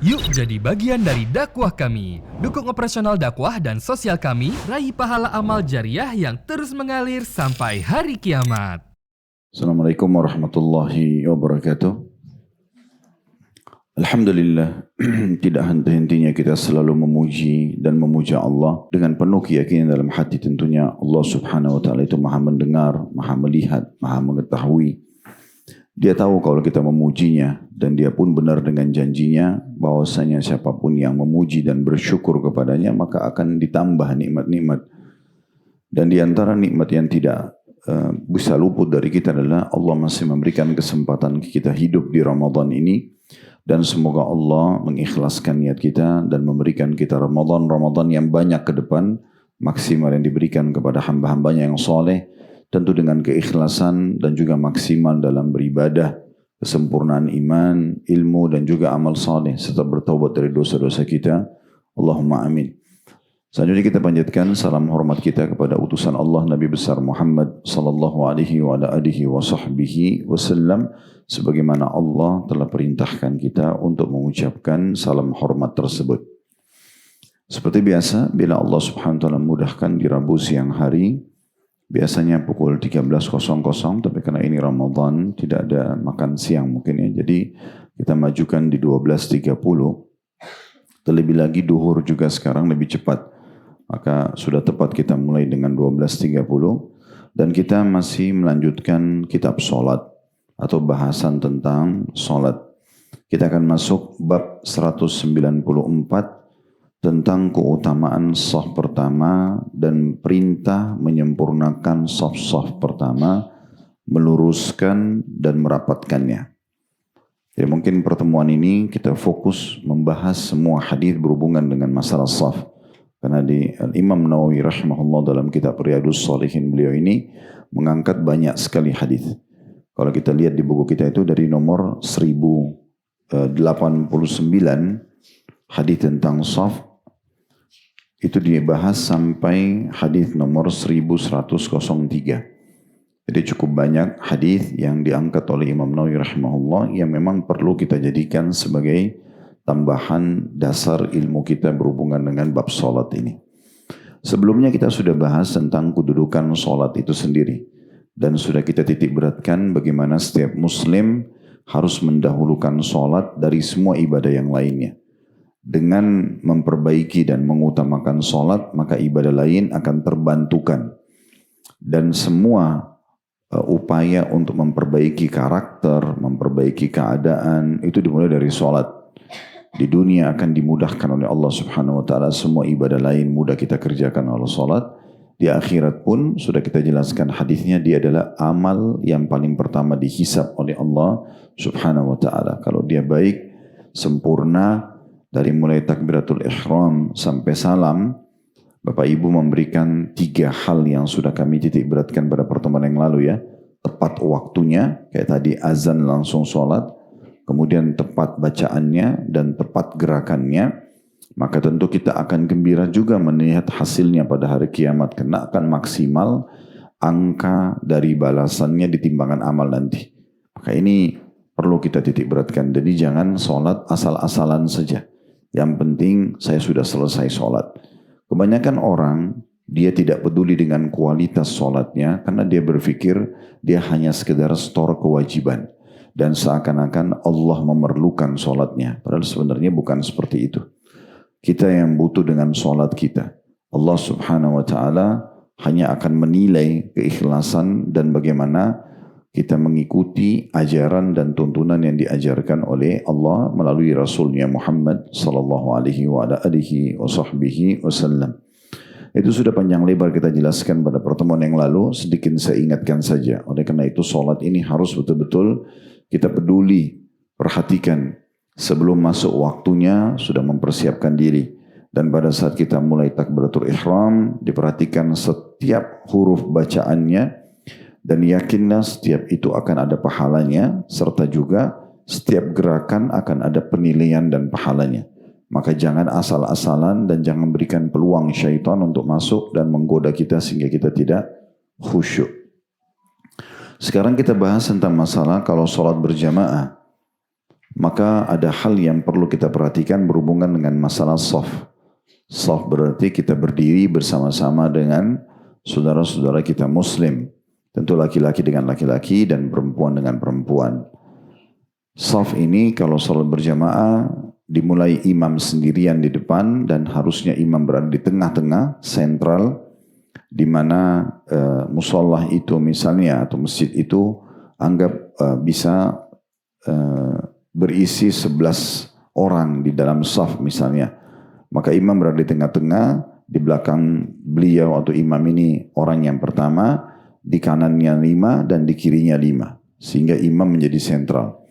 Yuk jadi bagian dari dakwah kami. Dukung operasional dakwah dan sosial kami, raih pahala amal jariah yang terus mengalir sampai hari kiamat. Assalamualaikum warahmatullahi wabarakatuh. Alhamdulillah, tidak henti-hentinya kita selalu memuji dan memuja Allah dengan penuh keyakinan dalam hati. Tentunya Allah subhanahu wa ta'ala itu maha mendengar, maha melihat, maha mengetahui. Dia tahu kalau kita memujinya, dan dia pun benar dengan janjinya bahwasanya siapapun yang memuji dan bersyukur kepadanya maka akan ditambah nikmat-nikmat. Dan di antara nikmat yang tidak bisa luput dari kita adalah Allah masih memberikan kesempatan kita hidup di Ramadan ini. Dan semoga Allah mengikhlaskan niat kita dan memberikan kita Ramadan yang banyak ke depan, maksimal yang diberikan kepada hamba-hambanya yang soleh, tentu dengan keikhlasan dan juga maksimal dalam beribadah, kesempurnaan iman, ilmu dan juga amal saleh serta bertaubat dari dosa-dosa kita. Allahumma amin. Selanjutnya kita panjatkan salam hormat kita kepada utusan Allah Nabi besar Muhammad sallallahu alaihi wa alihi wa sahbihi wasallam, sebagaimana Allah telah perintahkan kita untuk mengucapkan salam hormat tersebut. Seperti biasa, bila Allah subhanahu wa ta'ala mudahkan di Rabu siang hari, biasanya pukul 13.00, tapi karena ini Ramadan tidak ada makan siang mungkin ya, jadi kita majukan di 12.30. Terlebih lagi duhur juga sekarang lebih cepat, maka sudah tepat kita mulai dengan 12.30 dan kita masih melanjutkan kitab sholat atau bahasan tentang sholat. Kita akan masuk bab 194 tentang keutamaan shaf pertama dan perintah menyempurnakan shaf pertama, meluruskan dan merapatkannya. Jadi mungkin pertemuan ini kita fokus membahas semua hadis berhubungan dengan masalah shaf. Karena di Imam Nawawi rahimahullah dalam kitab Riyadhus Shalihin beliau ini mengangkat banyak sekali hadis. Kalau kita lihat di buku kita itu dari nomor 1089 hadis tentang shaf itu dibahas sampai hadis nomor 1103. Jadi cukup banyak hadis yang diangkat oleh Imam Nawawi rahimahullah yang memang perlu kita jadikan sebagai tambahan dasar ilmu kita berhubungan dengan bab sholat ini. Sebelumnya kita sudah bahas tentang kedudukan sholat itu sendiri. Dan sudah kita titik beratkan bagaimana setiap muslim harus mendahulukan sholat dari semua ibadah yang lainnya. Dengan memperbaiki dan mengutamakan sholat, maka ibadah lain akan terbantukan. Dan semua upaya untuk memperbaiki karakter, memperbaiki keadaan, itu dimulai dari sholat. Di dunia akan dimudahkan oleh Allah subhanahu wa ta'ala, semua ibadah lain mudah kita kerjakan oleh sholat. Di akhirat pun sudah kita jelaskan hadisnya, dia adalah amal yang paling pertama dihisab oleh Allah subhanahu wa ta'ala. Kalau dia baik, sempurna, dari mulai takbiratul ihram sampai salam, Bapak Ibu memberikan 3 hal yang sudah kami titik beratkan pada pertemuan yang lalu ya. Tepat waktunya, kayak tadi azan langsung sholat, kemudian tepat bacaannya dan tepat gerakannya, maka tentu kita akan gembira juga melihat hasilnya pada hari kiamat, karena akan maksimal angka dari balasannya di timbangan amal nanti. Maka ini perlu kita titik beratkan. Jadi jangan sholat asal-asalan saja. Yang penting saya sudah selesai sholat. Kebanyakan orang dia tidak peduli dengan kualitas sholatnya karena dia berpikir dia hanya sekedar store kewajiban. Dan seakan-akan Allah memerlukan sholatnya. Padahal sebenarnya bukan seperti itu. Kita yang butuh dengan sholat kita. Allah subhanahu wa ta'ala hanya akan menilai keikhlasan dan bagaimana kita mengikuti ajaran dan tuntunan yang diajarkan oleh Allah melalui Rasulnya Muhammad sallallahu alaihi wa alihi wa sahbihi wasallam. Itu sudah panjang lebar kita jelaskan pada pertemuan yang lalu, sedikit saya ingatkan saja. Oleh karena itu sholat ini harus betul-betul kita peduli, perhatikan sebelum masuk waktunya sudah mempersiapkan diri. Dan pada saat kita mulai takbiratul ihram, diperhatikan setiap huruf bacaannya dan yakinlah setiap itu akan ada pahalanya, serta juga setiap gerakan akan ada penilaian dan pahalanya. Maka jangan asal-asalan dan jangan berikan peluang syaitan untuk masuk dan menggoda kita sehingga kita tidak khusyuk. Sekarang kita bahas tentang masalah kalau sholat berjamaah. Maka ada hal yang perlu kita perhatikan berhubungan dengan masalah shaf. Shaf berarti kita berdiri bersama-sama dengan saudara-saudara kita muslim. Tentu laki-laki dengan laki-laki dan perempuan dengan perempuan. Shaf ini kalau salat berjamaah dimulai imam sendirian di depan dan harusnya imam berada di tengah-tengah, sentral, di mana musollah itu misalnya atau masjid itu anggap bisa berisi 11 orang di dalam shaf misalnya. Maka imam berada di tengah-tengah, di belakang beliau atau imam ini orang yang pertama, di kanannya 5 dan di kirinya 5. Sehingga imam menjadi sentral.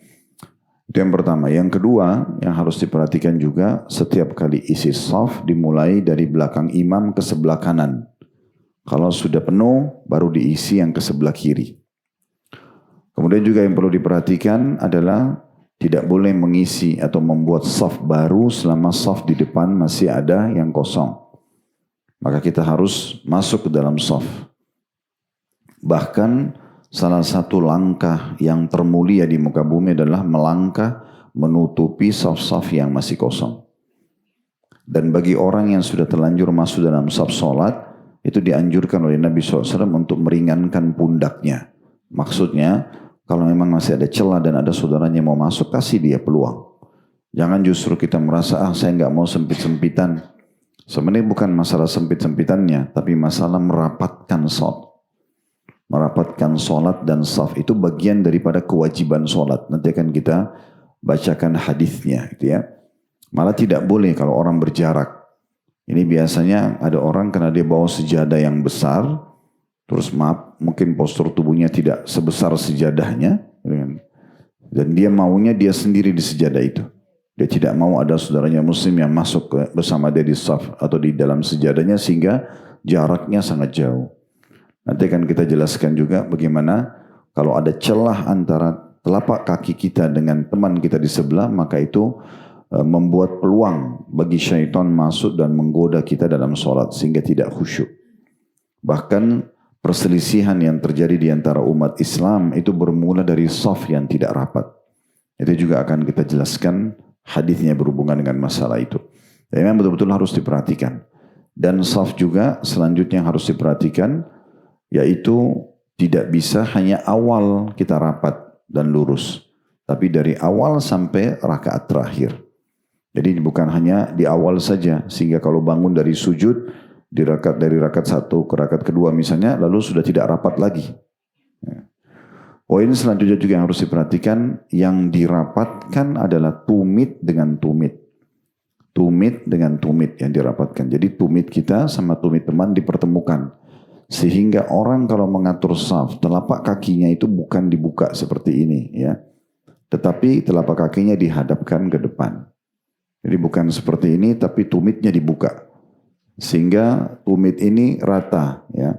Itu yang pertama. Yang kedua yang harus diperhatikan juga setiap kali isi shaf dimulai dari belakang imam ke sebelah kanan. Kalau sudah penuh baru diisi yang ke sebelah kiri. Kemudian juga yang perlu diperhatikan adalah tidak boleh mengisi atau membuat shaf baru selama shaf di depan masih ada yang kosong. Maka kita harus masuk ke dalam shaf. Bahkan salah satu langkah yang termulia di muka bumi adalah melangkah menutupi shaf-shaf yang masih kosong. Dan bagi orang yang sudah terlanjur masuk dalam shaf solat, itu dianjurkan oleh Nabi SAW untuk meringankan pundaknya. Maksudnya, kalau memang masih ada celah dan ada saudaranya mau masuk, kasih dia peluang. Jangan justru kita merasa, saya nggak mau sempit-sempitan. Sebenarnya bukan masalah sempit-sempitannya, tapi masalah merapatkan sholat. Merapatkan sholat dan shaf itu bagian daripada kewajiban sholat. Nanti akan kita bacakan hadisnya, gitu ya. Malah tidak boleh kalau orang berjarak. Ini biasanya ada orang karena dia bawa sejadah yang besar, terus mungkin postur tubuhnya tidak sebesar sejadahnya, dan dia maunya dia sendiri di sejadah itu. Dia tidak mau ada saudaranya muslim yang masuk bersama dia di shaf atau di dalam sejadahnya sehingga jaraknya sangat jauh. Nanti akan kita jelaskan juga bagaimana kalau ada celah antara telapak kaki kita dengan teman kita di sebelah, maka itu membuat peluang bagi syaitan masuk dan menggoda kita dalam sholat sehingga tidak khusyuk. Bahkan perselisihan yang terjadi di antara umat Islam itu bermula dari shaf yang tidak rapat. Itu juga akan kita jelaskan hadisnya berhubungan dengan masalah itu. Dan memang betul-betul harus diperhatikan. Dan shaf juga selanjutnya yang harus diperhatikan, yaitu tidak bisa hanya awal kita rapat dan lurus, tapi dari awal sampai rakaat terakhir. Jadi bukan hanya di awal saja, sehingga kalau bangun dari sujud, dari rakaat 1 ke rakaat kedua misalnya, lalu sudah tidak rapat lagi. Poin selanjutnya juga yang harus diperhatikan, yang dirapatkan adalah tumit dengan tumit. Tumit dengan tumit yang dirapatkan. Jadi tumit kita sama tumit teman dipertemukan. Sehingga orang kalau mengatur shaf, telapak kakinya itu bukan dibuka seperti ini, ya, tetapi telapak kakinya dihadapkan ke depan. Jadi bukan seperti ini, tapi tumitnya dibuka, sehingga tumit ini rata, ya.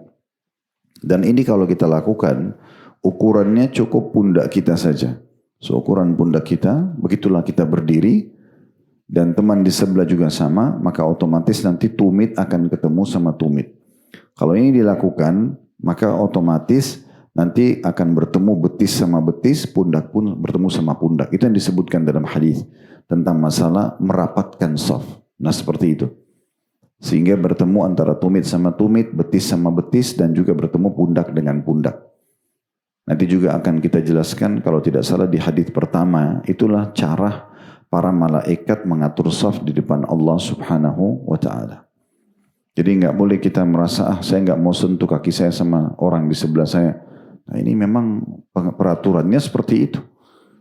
Dan ini kalau kita lakukan, ukurannya cukup pundak kita saja. Seukuran pundak kita, begitulah kita berdiri, dan teman di sebelah juga sama, maka otomatis nanti tumit akan ketemu sama tumit. Kalau ini dilakukan, maka otomatis nanti akan bertemu betis sama betis, pundak pun bertemu sama pundak. Itu yang disebutkan dalam hadis tentang masalah merapatkan shaf. Nah seperti itu. Sehingga bertemu antara tumit sama tumit, betis sama betis, dan juga bertemu pundak dengan pundak. Nanti juga akan kita jelaskan kalau tidak salah di hadis pertama, itulah cara para malaikat mengatur shaf di depan Allah Subhanahu wa ta'ala. Jadi nggak boleh kita merasa, saya nggak mau sentuh kaki saya sama orang di sebelah saya. Nah ini memang peraturannya seperti itu.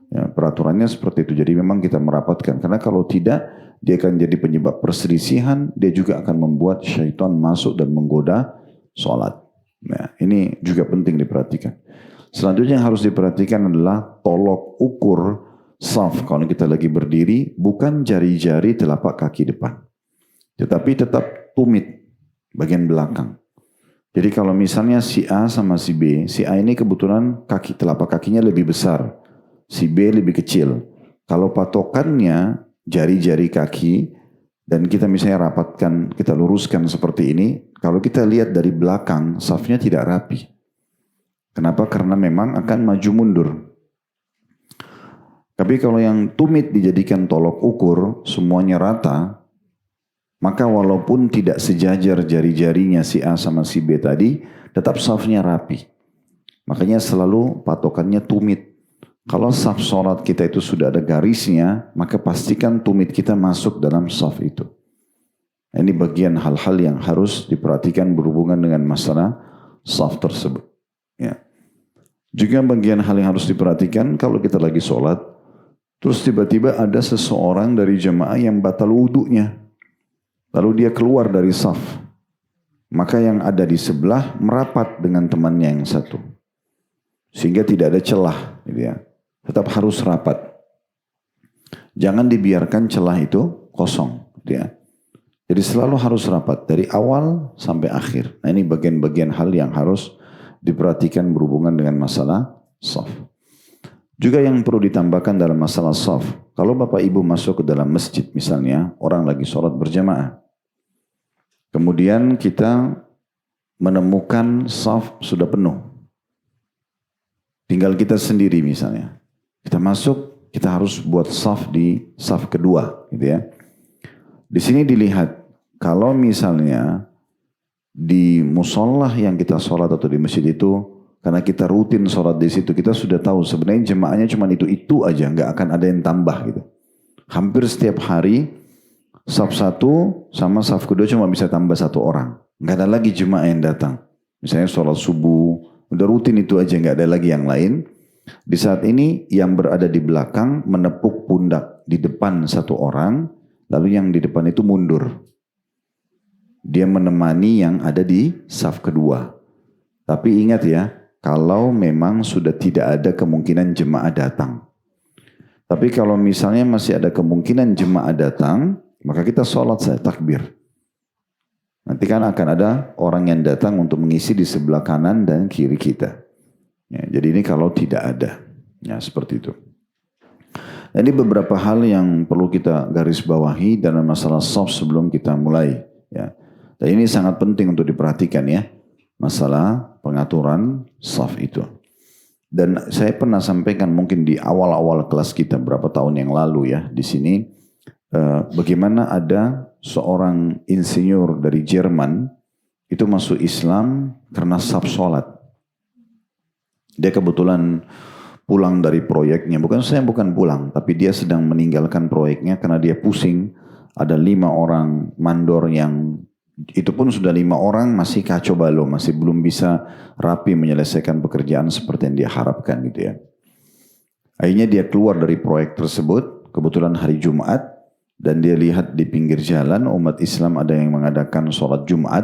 Ya, peraturannya seperti itu. Jadi memang kita merapatkan. Karena kalau tidak, dia akan jadi penyebab perselisihan. Dia juga akan membuat syaitan masuk dan menggoda sholat. Nah ini juga penting diperhatikan. Selanjutnya yang harus diperhatikan adalah tolok ukur shaf. Kalau kita lagi berdiri, bukan jari-jari telapak kaki depan. Tetapi tetap tumit. Bagian belakang. Jadi kalau misalnya si A sama si B, si A ini kebetulan telapak kakinya lebih besar, si B lebih kecil. Kalau patokannya jari-jari kaki dan kita misalnya rapatkan, kita luruskan seperti ini, kalau kita lihat dari belakang, shafnya tidak rapi. Kenapa? Karena memang akan maju mundur. Tapi kalau yang tumit dijadikan tolok ukur, semuanya rata, maka walaupun tidak sejajar jari-jarinya si A sama si B tadi, tetap safnya rapi. Makanya selalu patokannya tumit. Kalau saf sholat kita itu sudah ada garisnya, maka pastikan tumit kita masuk dalam saf itu. Ini bagian hal-hal yang harus diperhatikan berhubungan dengan masalah saf tersebut. Ya. Juga bagian hal yang harus diperhatikan kalau kita lagi sholat, terus tiba-tiba ada seseorang dari jemaah yang batal wudunya. Lalu dia keluar dari saf. Maka yang ada di sebelah merapat dengan temannya yang satu. Sehingga tidak ada celah. Gitu ya. Tetap harus rapat. Jangan dibiarkan celah itu kosong. Gitu ya. Jadi selalu harus rapat. Dari awal sampai akhir. Nah ini bagian-bagian hal yang harus diperhatikan berhubungan dengan masalah saf. Juga yang perlu ditambahkan dalam masalah saf. Kalau Bapak Ibu masuk ke dalam masjid misalnya. Orang lagi sholat berjamaah. Kemudian kita menemukan saf sudah penuh. Tinggal kita sendiri misalnya. Kita masuk, kita harus buat saf di saf kedua. Gitu ya. Di sini dilihat, kalau misalnya di musolah yang kita sholat atau di masjid itu, karena kita rutin sholat di situ, kita sudah tahu sebenarnya jemaahnya cuma itu aja, nggak akan ada yang tambah gitu. Hampir setiap hari, saf satu sama saf kedua cuma bisa tambah satu orang. Nggak ada lagi jemaah yang datang. Misalnya sholat subuh, udah rutin itu aja, nggak ada lagi yang lain. Di saat ini yang berada di belakang menepuk pundak di depan satu orang, lalu yang di depan itu mundur. Dia menemani yang ada di saf kedua. Tapi ingat ya, kalau memang sudah tidak ada kemungkinan jemaah datang. Tapi kalau misalnya masih ada kemungkinan jemaah datang, maka kita sholat saya takbir. Nanti kan akan ada orang yang datang untuk mengisi di sebelah kanan dan kiri kita. Ya, jadi ini kalau tidak ada. Ya seperti itu. Ini beberapa hal yang perlu kita garis bawahi dalam masalah shaf sebelum kita mulai. Ya. Dan ini sangat penting untuk diperhatikan ya. Masalah pengaturan shaf itu. Dan saya pernah sampaikan mungkin di awal-awal kelas kita berapa tahun yang lalu ya. Di sini bagaimana ada seorang insinyur dari Jerman itu masuk Islam karena shaf sholat. Dia kebetulan pulang dari proyeknya. Bukan pulang, tapi dia sedang meninggalkan proyeknya karena dia pusing. Ada 5 orang mandor yang itu pun sudah 5 orang masih kacau balau, masih belum bisa rapi menyelesaikan pekerjaan seperti yang dia harapkan gitu ya. Akhirnya dia keluar dari proyek tersebut, kebetulan hari Jumat, dan dia lihat di pinggir jalan umat Islam ada yang mengadakan sholat Jumat,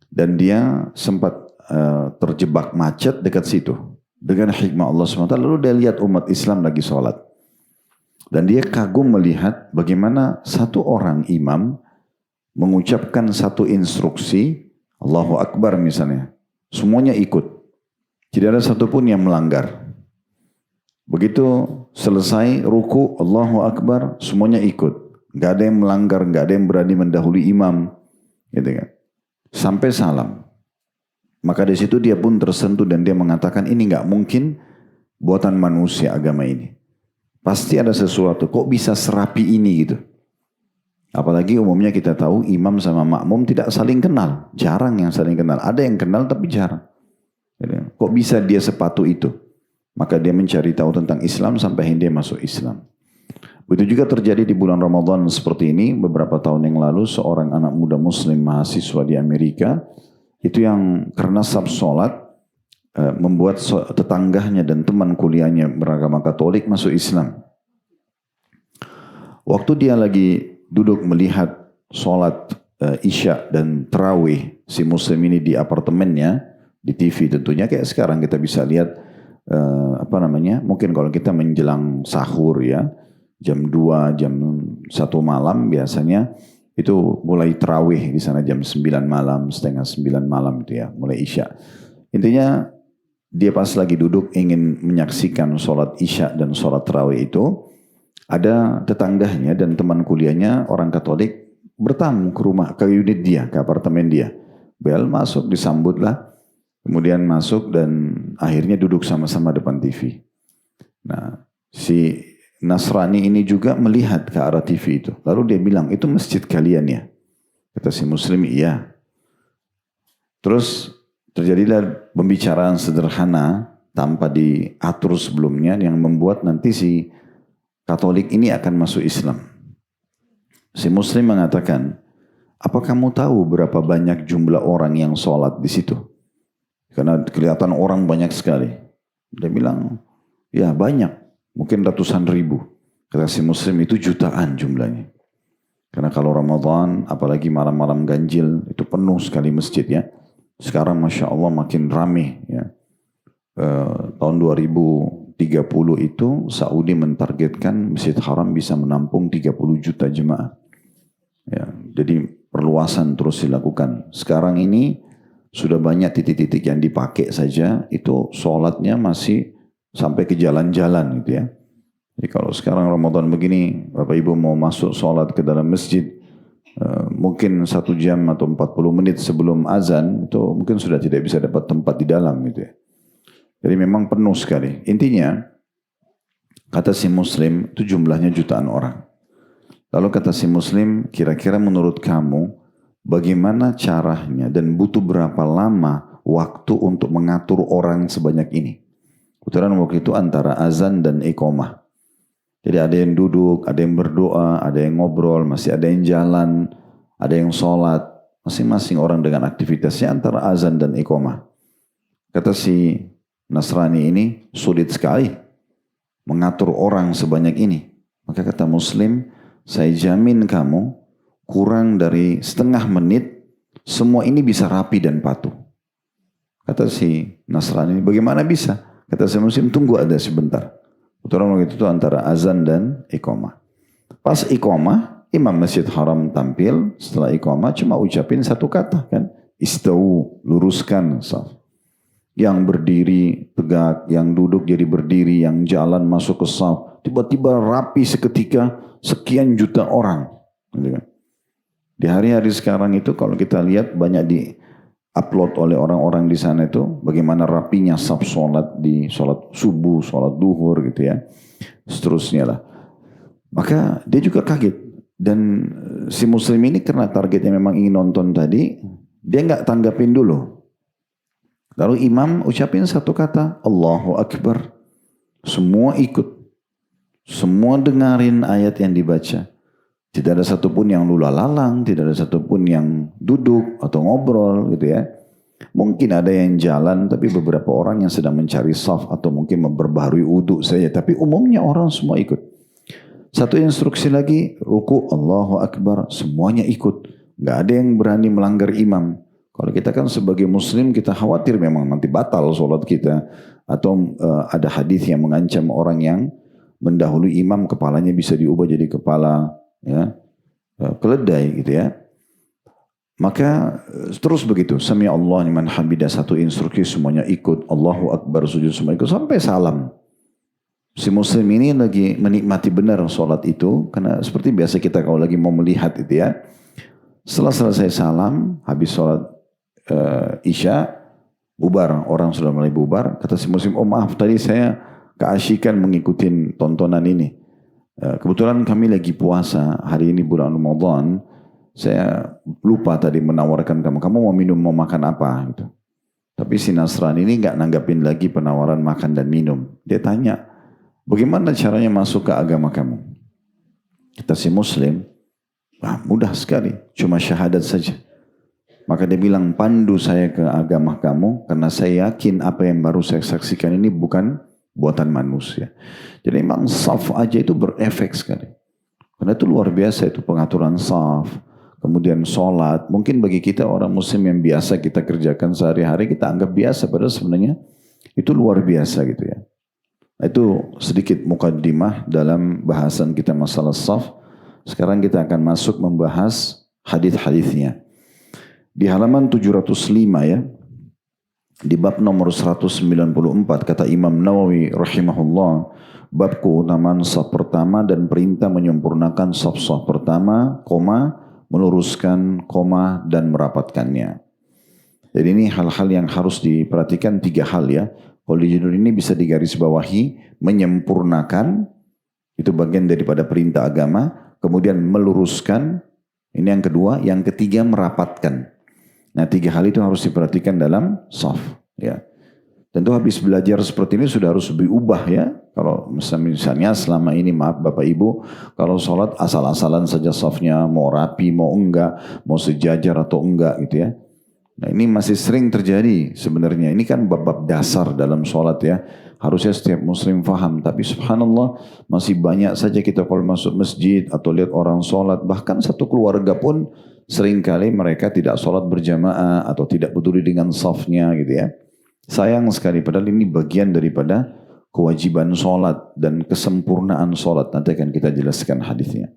dan dia sempat terjebak macet dekat situ. Dengan hikmah Allah SWT, lalu dia lihat umat Islam lagi sholat. Dan dia kagum melihat bagaimana satu orang imam mengucapkan satu instruksi, Allahu Akbar misalnya. Semuanya ikut. Tidak ada satupun yang melanggar. Begitu selesai ruku, Allahu Akbar, semuanya ikut. Gak ada yang melanggar, gak ada yang berani mendahului imam. Gitu kan. Sampai salam. Maka di situ dia pun tersentuh dan dia mengatakan ini nggak mungkin buatan manusia agama ini. Pasti ada sesuatu. Kok bisa serapi ini gitu? Apalagi umumnya kita tahu imam sama makmum tidak saling kenal. Jarang yang saling kenal. Ada yang kenal tapi jarang. Kok bisa dia sepatu itu? Maka dia mencari tahu tentang Islam sampai dia masuk Islam. Begitu juga terjadi di bulan Ramadan seperti ini. Beberapa tahun yang lalu seorang anak muda muslim mahasiswa di Amerika itu yang karena sab sholat membuat tetangganya dan teman kuliahnya beragama Katolik masuk Islam. Waktu dia lagi duduk melihat sholat isya dan tarawih si muslim ini di apartemennya, di TV tentunya kayak sekarang kita bisa lihat mungkin kalau kita menjelang sahur ya, jam 2, jam 1 malam biasanya itu mulai tarawih di sana jam 9 malam, setengah 9 malam itu ya, mulai isya. Intinya dia pas lagi duduk ingin menyaksikan sholat isya dan sholat tarawih itu, ada tetangganya dan teman kuliahnya orang Katolik bertamu ke rumah, ke unit dia, ke apartemen dia. Bel masuk, disambutlah, kemudian masuk dan akhirnya duduk sama-sama depan TV. Nah, si Nasrani ini juga melihat ke arah TV itu. Lalu dia bilang, itu masjid kalian ya? Kata si Muslim, iya. Terus terjadilah pembicaraan sederhana tanpa diatur sebelumnya yang membuat nanti si Katolik ini akan masuk Islam. Si Muslim mengatakan, apa kamu tahu berapa banyak jumlah orang yang sholat di situ? Karena kelihatan orang banyak sekali. Dia bilang, ya banyak, mungkin ratusan ribu. Kata si Muslim, itu jutaan jumlahnya. Karena kalau Ramadan, apalagi malam-malam ganjil, itu penuh sekali masjid ya. Sekarang Masya Allah makin rame ya. Tahun 2030 itu Saudi mentargetkan Masjid Haram bisa menampung 30 juta jemaah. Ya, jadi perluasan terus dilakukan. Sekarang ini sudah banyak titik-titik yang dipakai saja, itu sholatnya masih sampai ke jalan-jalan gitu ya. Jadi kalau sekarang Ramadan begini, Bapak Ibu mau masuk sholat ke dalam masjid, mungkin 1 jam atau 40 menit sebelum azan, itu mungkin sudah tidak bisa dapat tempat di dalam gitu ya. Jadi memang penuh sekali. Intinya, kata si Muslim, itu jumlahnya jutaan orang. Lalu kata si Muslim, kira-kira menurut kamu, bagaimana caranya dan butuh berapa lama waktu untuk mengatur orang sebanyak ini? Kebetulan waktu itu antara azan dan iqamah. Jadi ada yang duduk, ada yang berdoa, ada yang ngobrol, masih ada yang jalan, ada yang sholat. Masing-masing orang dengan aktivitasnya antara azan dan iqamah. Kata si Nasrani ini, sulit sekali mengatur orang sebanyak ini. Maka kata Muslim, saya jamin kamu kurang dari setengah menit, semua ini bisa rapi dan patuh. Kata si Nasrani, bagaimana bisa? Kata si Muslim, tunggu ada sebentar. Kebetulan waktu itu antara azan dan iqamah. Pas iqamah, Imam Masjid Haram tampil, setelah iqamah cuma ucapin satu kata kan. Istau, luruskan saf. Yang berdiri tegak, yang duduk jadi berdiri, yang jalan masuk ke saf. Tiba-tiba rapi seketika sekian juta orang. Di hari-hari sekarang itu kalau kita lihat banyak di-upload oleh orang-orang di sana itu bagaimana rapinya saf sholat di sholat subuh, sholat duhur gitu ya. Seterusnya lah. Maka dia juga kaget. Dan si Muslim ini karena targetnya memang ingin nonton tadi, dia nggak tanggapin dulu. Lalu imam ucapin satu kata, Allahu Akbar. Semua ikut. Semua dengarin ayat yang dibaca. Tidak ada satupun yang lula-lalang, tidak ada satupun yang duduk atau ngobrol gitu ya. Mungkin ada yang jalan, tapi beberapa orang yang sedang mencari saf atau mungkin memperbaharui wudu saja. Tapi umumnya orang semua ikut. Satu instruksi lagi, ruku Allahu Akbar, semuanya ikut. Gak ada yang berani melanggar imam. Kalau kita kan sebagai muslim kita khawatir memang nanti batal sholat kita. Atau ada hadis yang mengancam orang yang mendahului imam kepalanya bisa diubah jadi kepala ya, keledai gitu ya. Maka terus begitu. Sami Allah liman hamidah, satu instruksi semuanya ikut. Allahu Akbar, sujud semua ikut. Sampai salam. Si muslim ini lagi menikmati benar sholat itu. Karena seperti biasa kita kalau lagi mau melihat itu ya. Setelah selesai salam, habis sholat Isya, bubar. Orang sudah mulai bubar. Kata si muslim, oh maaf tadi saya keasyikan mengikuti tontonan ini. Kebetulan kami lagi puasa. Hari ini bulan Ramadan. Saya lupa tadi menawarkan kamu. Kamu mau minum, mau makan apa? Gitu. Tapi si Nasrani ini gak nanggapin lagi penawaran makan dan minum. Dia tanya, bagaimana caranya masuk ke agama kamu? Kita si muslim, mudah sekali. Cuma syahadat saja. Maka dia bilang, pandu saya ke agama kamu, karena saya yakin apa yang baru saya saksikan ini bukan buatan manusia. Jadi memang saf aja itu berefek sekali. Karena itu luar biasa itu pengaturan saf. Kemudian sholat. Mungkin bagi kita orang muslim yang biasa kita kerjakan sehari-hari, kita anggap biasa. Padahal sebenarnya itu luar biasa gitu ya. Itu sedikit mukaddimah dalam bahasan kita masalah saf. Sekarang kita akan masuk membahas hadis-hadisnya. Di halaman 705 ya, di bab nomor 194 kata Imam Nawawi rahimahullah, bab keutamaan saf pertama dan perintah menyempurnakan saf-saf pertama, meluruskan, dan merapatkannya. Jadi ini hal-hal yang harus diperhatikan, 3 hal ya. Kalau di judul ini bisa digarisbawahi, menyempurnakan, Itu bagian daripada perintah agama. Kemudian meluruskan, ini yang kedua. Yang ketiga merapatkan. Nah 3 hal itu harus diperhatikan dalam shaf. Ya. Tentu habis belajar seperti ini sudah harus diubah ya. Kalau misalnya selama ini maaf Bapak Ibu, kalau sholat asal-asalan saja shafnya, mau rapi, mau enggak, mau sejajar atau enggak gitu ya. Nah ini masih sering terjadi sebenarnya. Ini kan bab-bab dasar dalam sholat ya. Harusnya setiap muslim faham. Tapi subhanallah masih banyak saja kita kalau masuk masjid atau lihat orang sholat. Bahkan satu keluarga pun seringkali mereka tidak sholat berjamaah atau tidak peduli dengan shafnya gitu ya. Sayang sekali padahal ini bagian daripada kewajiban sholat dan kesempurnaan sholat. Nanti akan kita jelaskan hadisnya.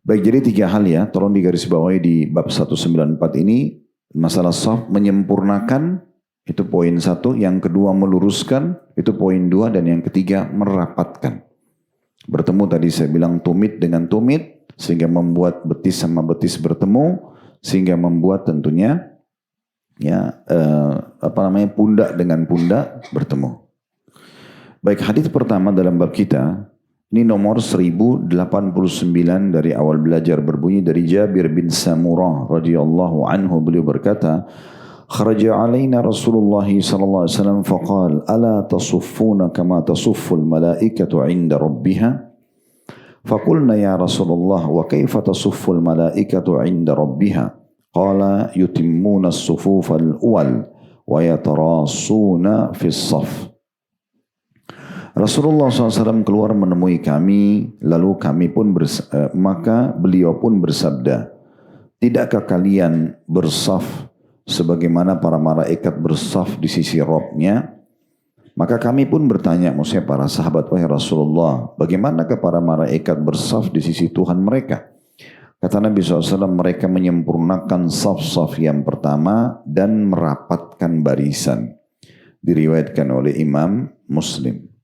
Baik, jadi 3 hal ya. Tolong digarisbawahi di bab 194 ini. Masalah shaf menyempurnakan, itu poin 1. Yang kedua meluruskan, itu poin 2. Dan yang ketiga merapatkan. Bertemu tadi saya bilang tumit dengan tumit. Sehingga membuat betis sama betis bertemu. Sehingga membuat tentunya ya pundak dengan pundak bertemu. Baik, hadis pertama dalam bab kita ini nomor 1089 dari awal belajar berbunyi dari Jabir bin Samurah radhiyallahu anhu. Beliau berkata, kharaja alaina Rasulullah sallallahu alaihi wasallam faqal ala tasuffuna kama tasufful malaikatu 'inda rabbiha faqulna ya Rasulullah wa kaifa tasufful malaikatu 'inda rabbiha qala yutimmuna as-sufuf al-awwal wa yatarasuna fi as-saff. Rasulullah SAW keluar menemui kami, lalu kami pun maka beliau pun bersabda, tidakkah kalian bersaf sebagaimana para malaikat bersaf di sisi Rabb-nya? Maka kami pun bertanya, maksudnya para sahabat, wahai Rasulullah, bagaimanakah para malaikat bersaf di sisi Tuhan mereka? Kata Nabi SAW, mereka menyempurnakan saf-saf yang pertama dan merapatkan barisan. Diriwayatkan oleh Imam Muslim.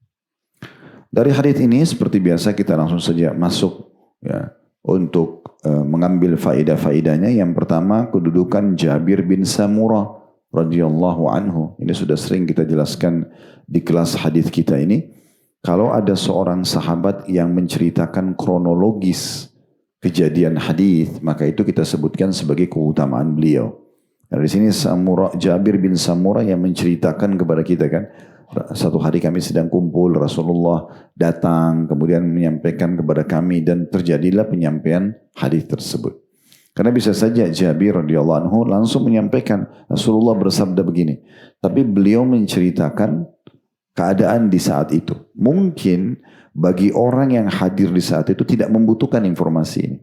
Dari hadis ini seperti biasa kita langsung saja masuk ya untuk mengambil faedah-faedahnya. Yang pertama kedudukan Jabir bin Samurah radhiyallahu anhu. Ini sudah sering kita jelaskan di kelas hadis kita ini. Kalau ada seorang sahabat yang menceritakan kronologis kejadian hadis, maka itu kita sebutkan sebagai keutamaan beliau. Dari sini Jabir bin Samurah yang menceritakan kepada kita kan. Satu hari kami sedang kumpul, Rasulullah datang, kemudian menyampaikan kepada kami dan terjadilah penyampaian hadis tersebut. Karena bisa saja Jabir radhiyallahu anhu langsung menyampaikan Rasulullah bersabda begini, tapi beliau menceritakan keadaan di saat itu. Mungkin bagi orang yang hadir di saat itu tidak membutuhkan informasi ini.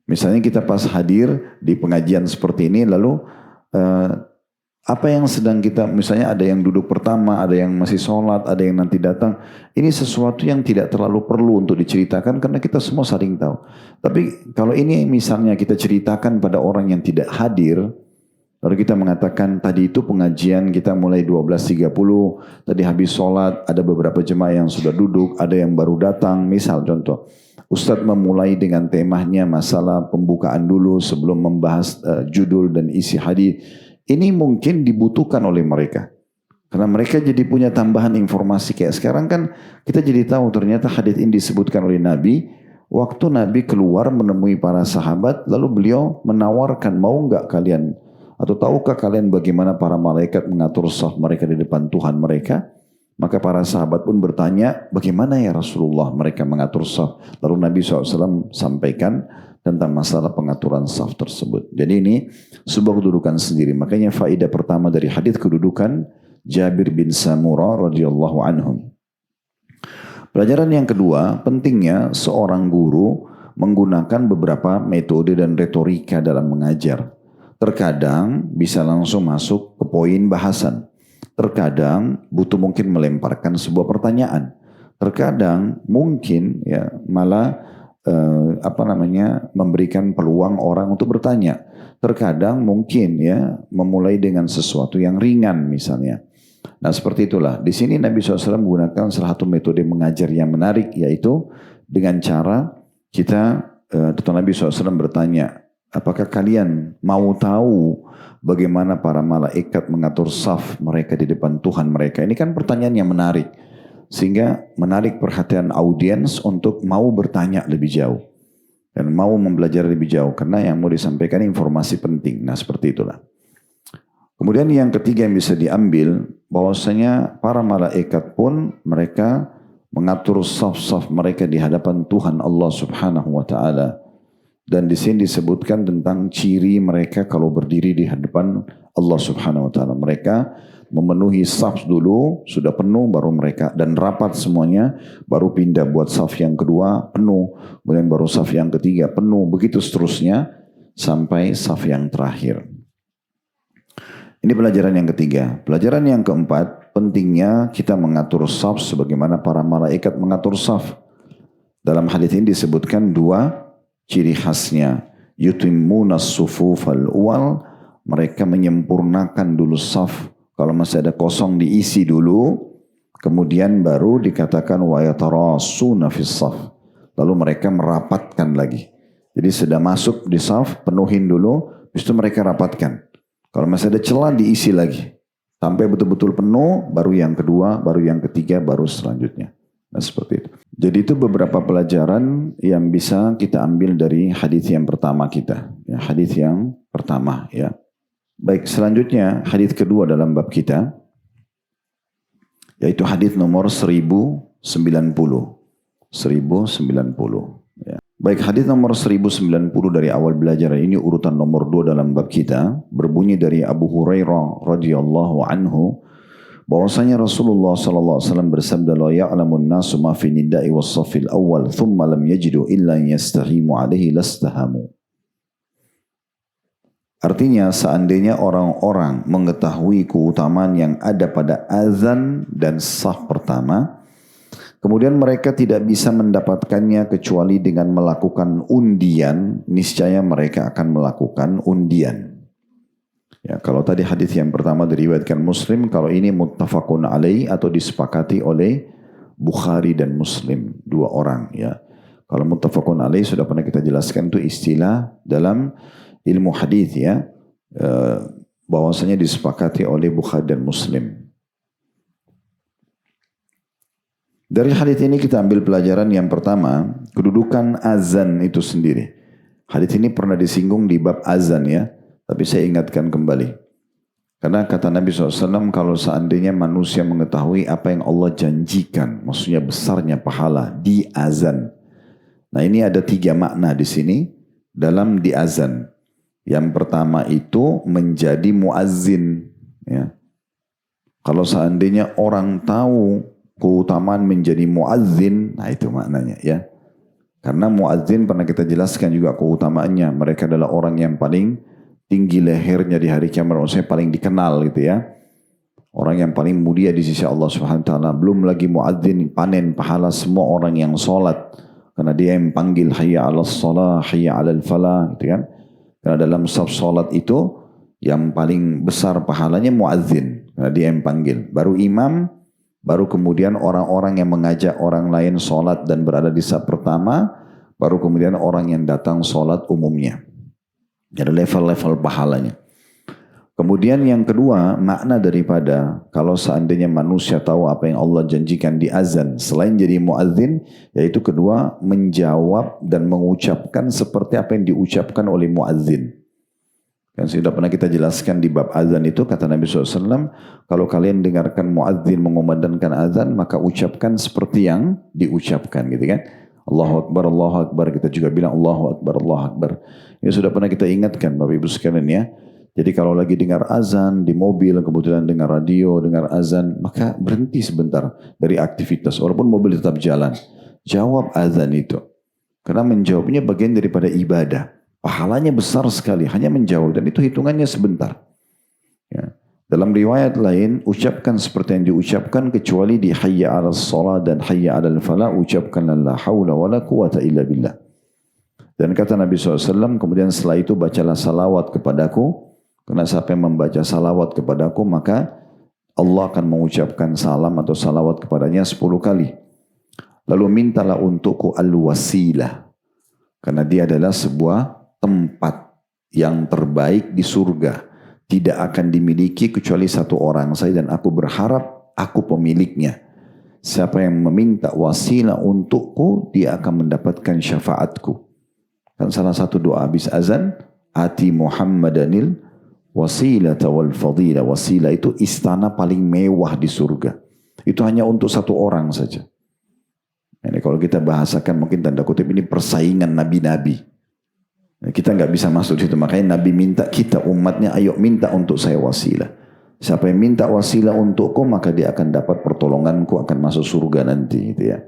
Misalnya kita pas hadir di pengajian seperti ini, lalu apa yang sedang kita, misalnya ada yang duduk pertama, ada yang masih sholat, ada yang nanti datang. Ini sesuatu yang tidak terlalu perlu untuk diceritakan karena kita semua saling tahu. Tapi kalau ini misalnya kita ceritakan pada orang yang tidak hadir, lalu kita mengatakan tadi itu pengajian kita mulai 12.30, tadi habis sholat, ada beberapa jemaah yang sudah duduk, ada yang baru datang, misal contoh. Ustadz memulai dengan temanya masalah pembukaan dulu sebelum membahas judul dan isi hadis. Ini mungkin dibutuhkan oleh mereka. Karena mereka jadi punya tambahan informasi. Kayak sekarang kan kita jadi tahu ternyata hadis ini disebutkan oleh Nabi. Waktu Nabi keluar menemui para sahabat. Lalu beliau menawarkan, mau enggak kalian? Atau tahukah kalian bagaimana para malaikat mengatur saf mereka di depan Tuhan mereka? Maka para sahabat pun bertanya, bagaimana ya Rasulullah mereka mengatur saf? Lalu Nabi SAW sampaikan tentang masalah pengaturan saf tersebut. Jadi ini sebuah kedudukan sendiri. Makanya faedah pertama dari hadis kedudukan Jabir bin Samurah radhiyallahu anhum. Pelajaran yang kedua, pentingnya seorang guru menggunakan beberapa metode dan retorika dalam mengajar. Terkadang bisa langsung masuk ke poin bahasan. Terkadang butuh mungkin melemparkan sebuah pertanyaan. Terkadang mungkin ya malah memberikan peluang orang untuk bertanya. Terkadang mungkin ya memulai dengan sesuatu yang ringan misalnya. Nah seperti itulah. Di sini Nabi SAW menggunakan salah satu metode mengajar yang menarik, yaitu dengan cara kita, Nabi SAW bertanya, apakah kalian mau tahu bagaimana para malaikat mengatur saf mereka di depan Tuhan mereka? Ini kan pertanyaan yang menarik. sehingga menarik perhatian audiens untuk mau bertanya lebih jauh dan mau mempelajari lebih jauh karena yang mau disampaikan informasi penting. Nah, seperti itulah. Kemudian yang ketiga yang bisa diambil bahwasanya para malaikat pun mereka mengatur saf-saf mereka di hadapan Tuhan Allah Subhanahu wa taala. Dan di sini disebutkan tentang ciri mereka kalau berdiri di hadapan Allah Subhanahu wa taala. Mereka memenuhi saf dulu, sudah penuh baru mereka dan rapat semuanya, baru pindah buat saf yang kedua penuh, kemudian baru saf yang ketiga penuh, begitu seterusnya sampai saf yang terakhir. Ini pelajaran yang ketiga. Pelajaran yang keempat, pentingnya kita mengatur saf sebagaimana para malaikat mengatur saf. Dalam hadis ini disebutkan dua ciri khasnya. Yutimmunas sufufal awal, mereka menyempurnakan dulu saf. Kalau masih ada kosong diisi dulu, kemudian baru dikatakan wa yatarasuna fis saf. Lalu mereka merapatkan lagi. Jadi sudah masuk di saf, penuhin dulu, habis itu mereka rapatkan. Kalau masih ada celah diisi lagi. Sampai betul-betul penuh, baru yang kedua, baru yang ketiga, baru selanjutnya. Nah, seperti itu. Jadi itu beberapa pelajaran yang bisa kita ambil dari hadis yang pertama kita. Ya, hadis yang pertama ya. Baik, selanjutnya hadis kedua dalam bab kita, yaitu hadis nomor 1090. 1090. Ya. Baik, hadis nomor 1090 dari awal belajar ini urutan nomor 2 dalam bab kita, berbunyi dari Abu Hurairah radhiyallahu anhu bahwasanya Rasulullah sallallahu alaihi wasallam bersabda, la ya'lamun nasu ma fi nida'i was-saffil awwal thumma lam yajidu illa yastahimu alaihi lastahamu. Artinya seandainya orang-orang mengetahui keutamaan yang ada pada azan dan saf pertama, kemudian mereka tidak bisa mendapatkannya kecuali dengan melakukan undian, niscaya mereka akan melakukan undian. Ya, kalau tadi hadis yang pertama diriwayatkan Muslim, kalau ini muttafaqun alaih atau disepakati oleh Bukhari dan Muslim, dua orang ya. Kalau muttafaqun alaih sudah pernah kita jelaskan itu istilah dalam ilmu hadis ya, bahwasanya disepakati oleh Bukhari dan Muslim. Dari hadis ini kita ambil pelajaran yang pertama, kedudukan azan itu sendiri. Hadis ini pernah disinggung di bab azan ya, tapi saya ingatkan kembali. Karena kata Nabi SAW, kalau seandainya manusia mengetahui apa yang Allah janjikan, maksudnya besarnya pahala di azan. Nah, ini ada 3 makna di sini dalam di azan. Yang pertama itu menjadi muazzin. Ya. Kalau seandainya orang tahu keutamaan menjadi muazzin, nah itu maknanya ya. Karena muazzin pernah kita jelaskan juga keutamaannya. Mereka adalah orang yang paling tinggi lehernya di hari kiamat, maksudnya paling dikenal gitu ya. Orang yang paling mulia di sisi Allah Subhanahu wa taala. Belum lagi muazzin panen pahala semua orang yang salat. Karena dia yang panggil hayya 'alas shalah, hayya 'alal falah gitu kan. Karena dalam saf salat itu yang paling besar pahalanya muazzin. Karena dia yang panggil. Baru imam, baru kemudian orang-orang yang mengajak orang lain sholat dan berada di saf pertama, baru kemudian orang yang datang sholat umumnya. Ada level-level pahalanya. Kemudian yang kedua, makna daripada kalau seandainya manusia tahu apa yang Allah janjikan di azan, selain jadi muazzin, yaitu kedua, menjawab dan mengucapkan seperti apa yang diucapkan oleh muazzin. Yang sudah pernah kita jelaskan di bab azan itu, kata Nabi SAW, kalau kalian dengarkan muadzin mengumandangkan azan, maka ucapkan seperti yang diucapkan gitu kan. Allahu Akbar, kita juga bilang Allahu Akbar. Ini sudah pernah kita ingatkan Bapak Ibu sekalian ya. Jadi kalau lagi dengar azan di mobil, kemudian dengar radio, dengar azan, maka berhenti sebentar dari aktivitas, walaupun mobil tetap jalan. Jawab azan itu. Karena menjawabnya bagian daripada ibadah. Pahalanya besar sekali, hanya menjawab dan itu hitungannya sebentar. Ya. Dalam riwayat lain, ucapkan seperti yang diucapkan kecuali di hayya 'alas shalah dan hayya 'alal falah, ucapkan la haula wala quwata illa billah. Dan kata Nabi SAW, kemudian setelah itu bacalah salawat kepadaku, karena siapa yang membaca salawat kepadaku, maka Allah akan mengucapkan salam atau salawat kepadanya 10 kali. Lalu mintalah untukku al-wasilah, karena dia adalah sebuah tempat yang terbaik di surga. Tidak akan dimiliki kecuali satu orang saja dan aku berharap aku pemiliknya. siapa yang meminta wasilah untukku, dia akan mendapatkan syafaatku. Kan salah satu doa habis azan, ati Muhammadanil wasilata wal fadilah. Wasilah itu istana paling mewah di surga. Itu hanya untuk satu orang saja. Ini kalau kita bahasakan mungkin tanda kutip ini persaingan nabi-nabi. Kita nggak bisa masuk situ. Makanya Nabi minta kita umatnya, ayo minta untuk saya wasilah. Siapa yang minta wasilah untukku, maka dia akan dapat pertolonganku, akan masuk surga nanti. Gitu ya.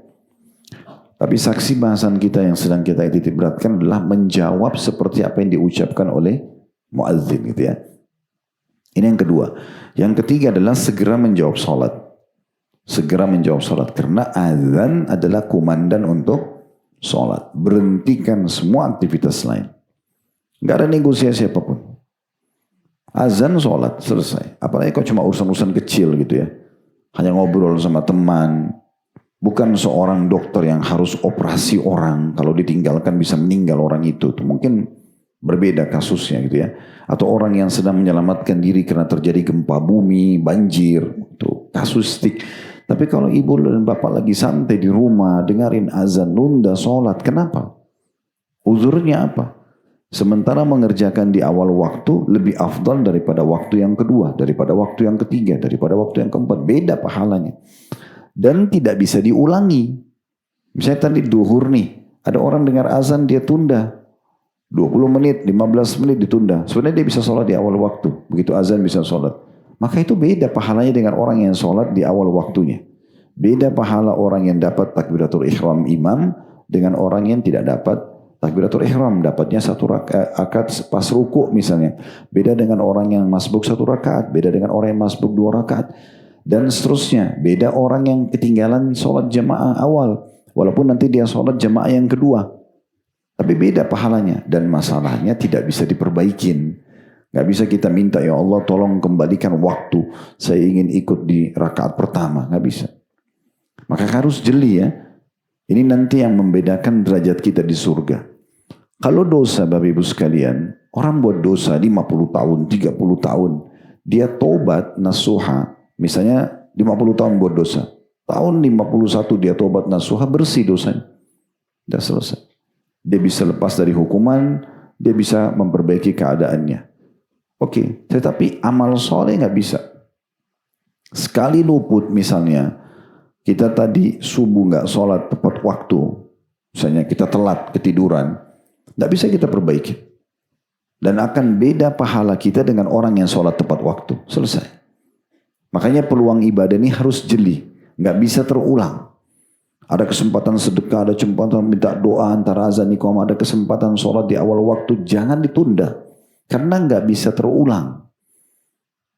Tapi saksi bahasan kita yang sedang kita titik beratkan adalah menjawab seperti apa yang diucapkan oleh muadzin. Gitu ya. Ini yang kedua. Yang ketiga adalah segera menjawab salat. Segera menjawab salat. Karena azan adalah komandan untuk salat. Berhentikan semua aktivitas lain. Nggak ada negosiasi apapun. Azan, salat, selesai. Apalagi kok cuma urusan-urusan kecil gitu ya. Hanya ngobrol sama teman. Bukan seorang dokter yang harus operasi orang. Kalau ditinggalkan bisa meninggal orang itu. Itu mungkin berbeda kasusnya gitu ya. Atau orang yang sedang menyelamatkan diri karena terjadi gempa bumi, banjir. Itu kasustik. Tapi kalau ibu dan bapak lagi santai di rumah, dengerin azan, nunda sholat. Kenapa? Uzurnya apa? Sementara mengerjakan di awal waktu lebih afdal daripada waktu yang kedua, daripada waktu yang ketiga, daripada waktu yang keempat. Beda pahalanya. Dan tidak bisa diulangi. Misalnya tadi duhur nih, ada orang dengar azan dia tunda. 20 menit, 15 menit ditunda. Sebenarnya dia bisa sholat di awal waktu. Begitu azan bisa sholat. Maka itu beda pahalanya dengan orang yang sholat di awal waktunya. Beda pahala orang yang dapat takbiratul ihram imam dengan orang yang tidak dapat takbiratul ihram. Dapatnya satu rakaat pas ruku misalnya. Beda dengan orang yang masbuk 1 rakaat. Beda dengan orang yang masbuk 2 rakaat. Dan seterusnya. Beda orang yang ketinggalan sholat jamaah awal. Walaupun nanti dia sholat jamaah yang kedua. Tapi beda pahalanya. Dan masalahnya tidak bisa diperbaikin. Gak bisa kita minta, ya Allah tolong kembalikan waktu. Saya ingin ikut di rakaat pertama. Gak bisa. Maka harus jeli ya. Ini nanti yang membedakan derajat kita di surga. Kalau dosa Bapak Ibu sekalian. Orang buat dosa 50 tahun, 30 tahun. Dia tobat nasuha. Misalnya 50 tahun buat dosa. Tahun 51 dia tobat nasuha, bersih dosanya. Sudah selesai. Dia bisa lepas dari hukuman, dia bisa memperbaiki keadaannya. Oke, tetapi amal soleh nggak bisa. Sekali luput misalnya, kita tadi subuh nggak sholat tepat waktu. Misalnya kita telat ketiduran, nggak bisa kita perbaiki. Dan akan beda pahala kita dengan orang yang sholat tepat waktu. Selesai. Makanya peluang ibadah ini harus jeli. Nggak bisa terulang. Ada kesempatan sedekah, ada kesempatan minta doa antara azan iqamah, ada kesempatan sholat di awal waktu. Jangan ditunda. Karena nggak bisa terulang.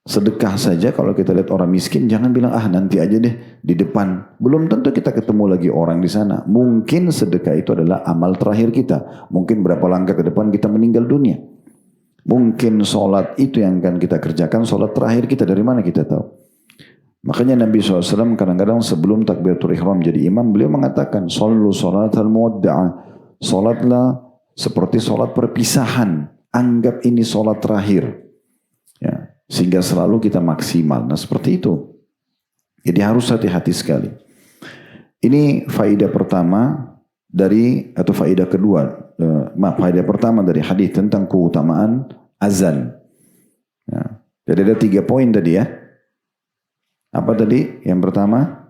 Sedekah saja kalau kita lihat orang miskin, jangan bilang nanti aja deh di depan. Belum tentu kita ketemu lagi orang di sana. Mungkin sedekah itu adalah amal terakhir kita. Mungkin berapa langkah ke depan kita meninggal dunia. Mungkin sholat itu yang akan kita kerjakan, sholat terakhir kita, dari mana kita tahu. Makanya Nabi SAW kadang-kadang sebelum takbiratul ihram jadi imam, beliau mengatakan, Sallu sholatal muwadda'ah. Sholatlah seperti sholat perpisahan. Anggap ini sholat terakhir. Ya, sehingga selalu kita maksimal. Nah seperti itu. Jadi harus hati-hati sekali. Ini faedah pertama dari, atau faedah kedua. Faedah pertama dari hadis tentang keutamaan azan. Ya, jadi ada 3 poin tadi ya. Apa tadi? Yang pertama,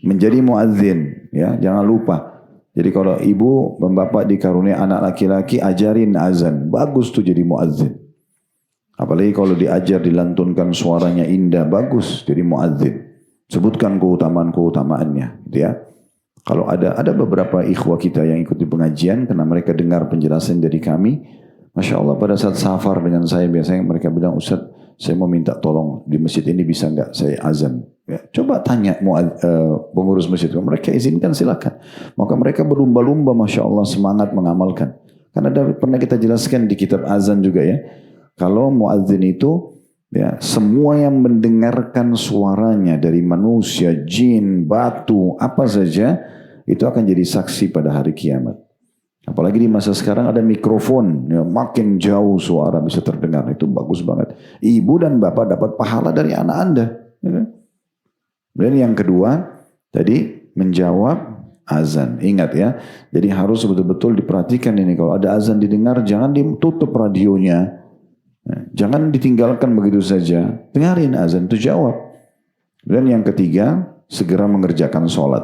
menjadi muadzin, ya, jangan lupa. Jadi kalau ibu dan bapak dikarunia anak laki-laki, ajarin azan. Bagus tuh jadi muadzin. Apalagi kalau diajar dilantunkan suaranya indah, bagus jadi muadzin. Sebutkan keutamaan-keutamaannya, gitu ya. Kalau ada beberapa ikhwah kita yang ikut di pengajian karena mereka dengar penjelasan dari kami, Masya Allah pada saat safar dengan saya biasanya mereka bilang, Ustaz, saya mau minta tolong di masjid ini bisa nggak saya azan? Ya, coba tanya pengurus masjid, mereka izinkan silakan. Maka mereka berlumba-lumba, Masya Allah semangat mengamalkan. Karena pernah kita jelaskan di kitab azan juga ya, kalau muadzin itu ya semua yang mendengarkan suaranya dari manusia, jin, batu, apa saja itu akan jadi saksi pada hari kiamat. Apalagi di masa sekarang ada mikrofon, ya, makin jauh suara bisa terdengar, itu bagus banget. Ibu dan bapak dapat pahala dari anak Anda. Ya kan? Kemudian yang kedua, tadi menjawab azan. Ingat ya, jadi harus betul-betul diperhatikan ini. Kalau ada azan didengar, jangan ditutup radionya. Jangan ditinggalkan begitu saja. Dengarin azan itu jawab. Dan yang ketiga, segera mengerjakan sholat.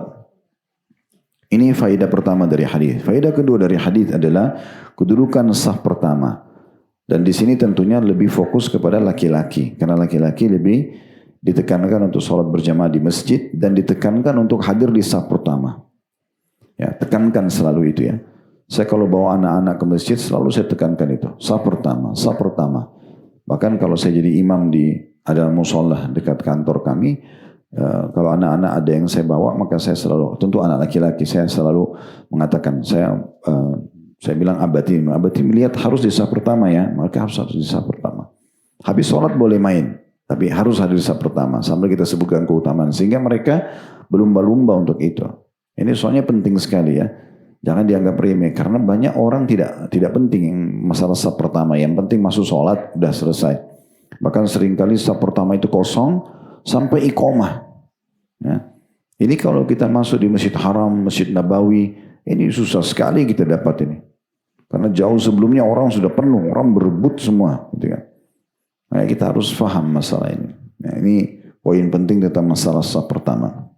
Ini faedah pertama dari hadis. Faedah kedua dari hadis adalah kedudukan saf pertama. Dan di sini tentunya lebih fokus kepada laki-laki. Karena laki-laki lebih ditekankan untuk sholat berjamaah di masjid dan ditekankan untuk hadir di saf pertama. Ya, tekankan selalu itu ya. Saya kalau bawa anak-anak ke masjid selalu saya tekankan itu. Saf pertama, saf pertama. Bahkan kalau saya jadi imam di ada musola dekat kantor kami, kalau anak-anak ada yang saya bawa, maka saya selalu, tentu anak laki-laki, saya selalu mengatakan, saya bilang abati melihat harus di saf pertama ya, maka harus di saf pertama. Habis sholat boleh main, tapi harus hadir di saf pertama, sambil kita sebutkan keutamaan, sehingga mereka berlumba-lumba untuk itu. Ini soalnya penting sekali ya. Jangan dianggap remeh, karena banyak orang tidak penting masalah saf pertama. Yang penting masuk sholat, udah selesai. Bahkan seringkali saf pertama itu kosong, sampai iqomah. Ya. Ini kalau kita masuk di Masjid Haram, Masjid Nabawi, ini susah sekali kita dapat ini. Karena jauh sebelumnya orang sudah penuh, orang berebut semua. Gitu kan. Nah, kita harus paham masalah ini. Nah, ini poin penting tentang masalah saf pertama.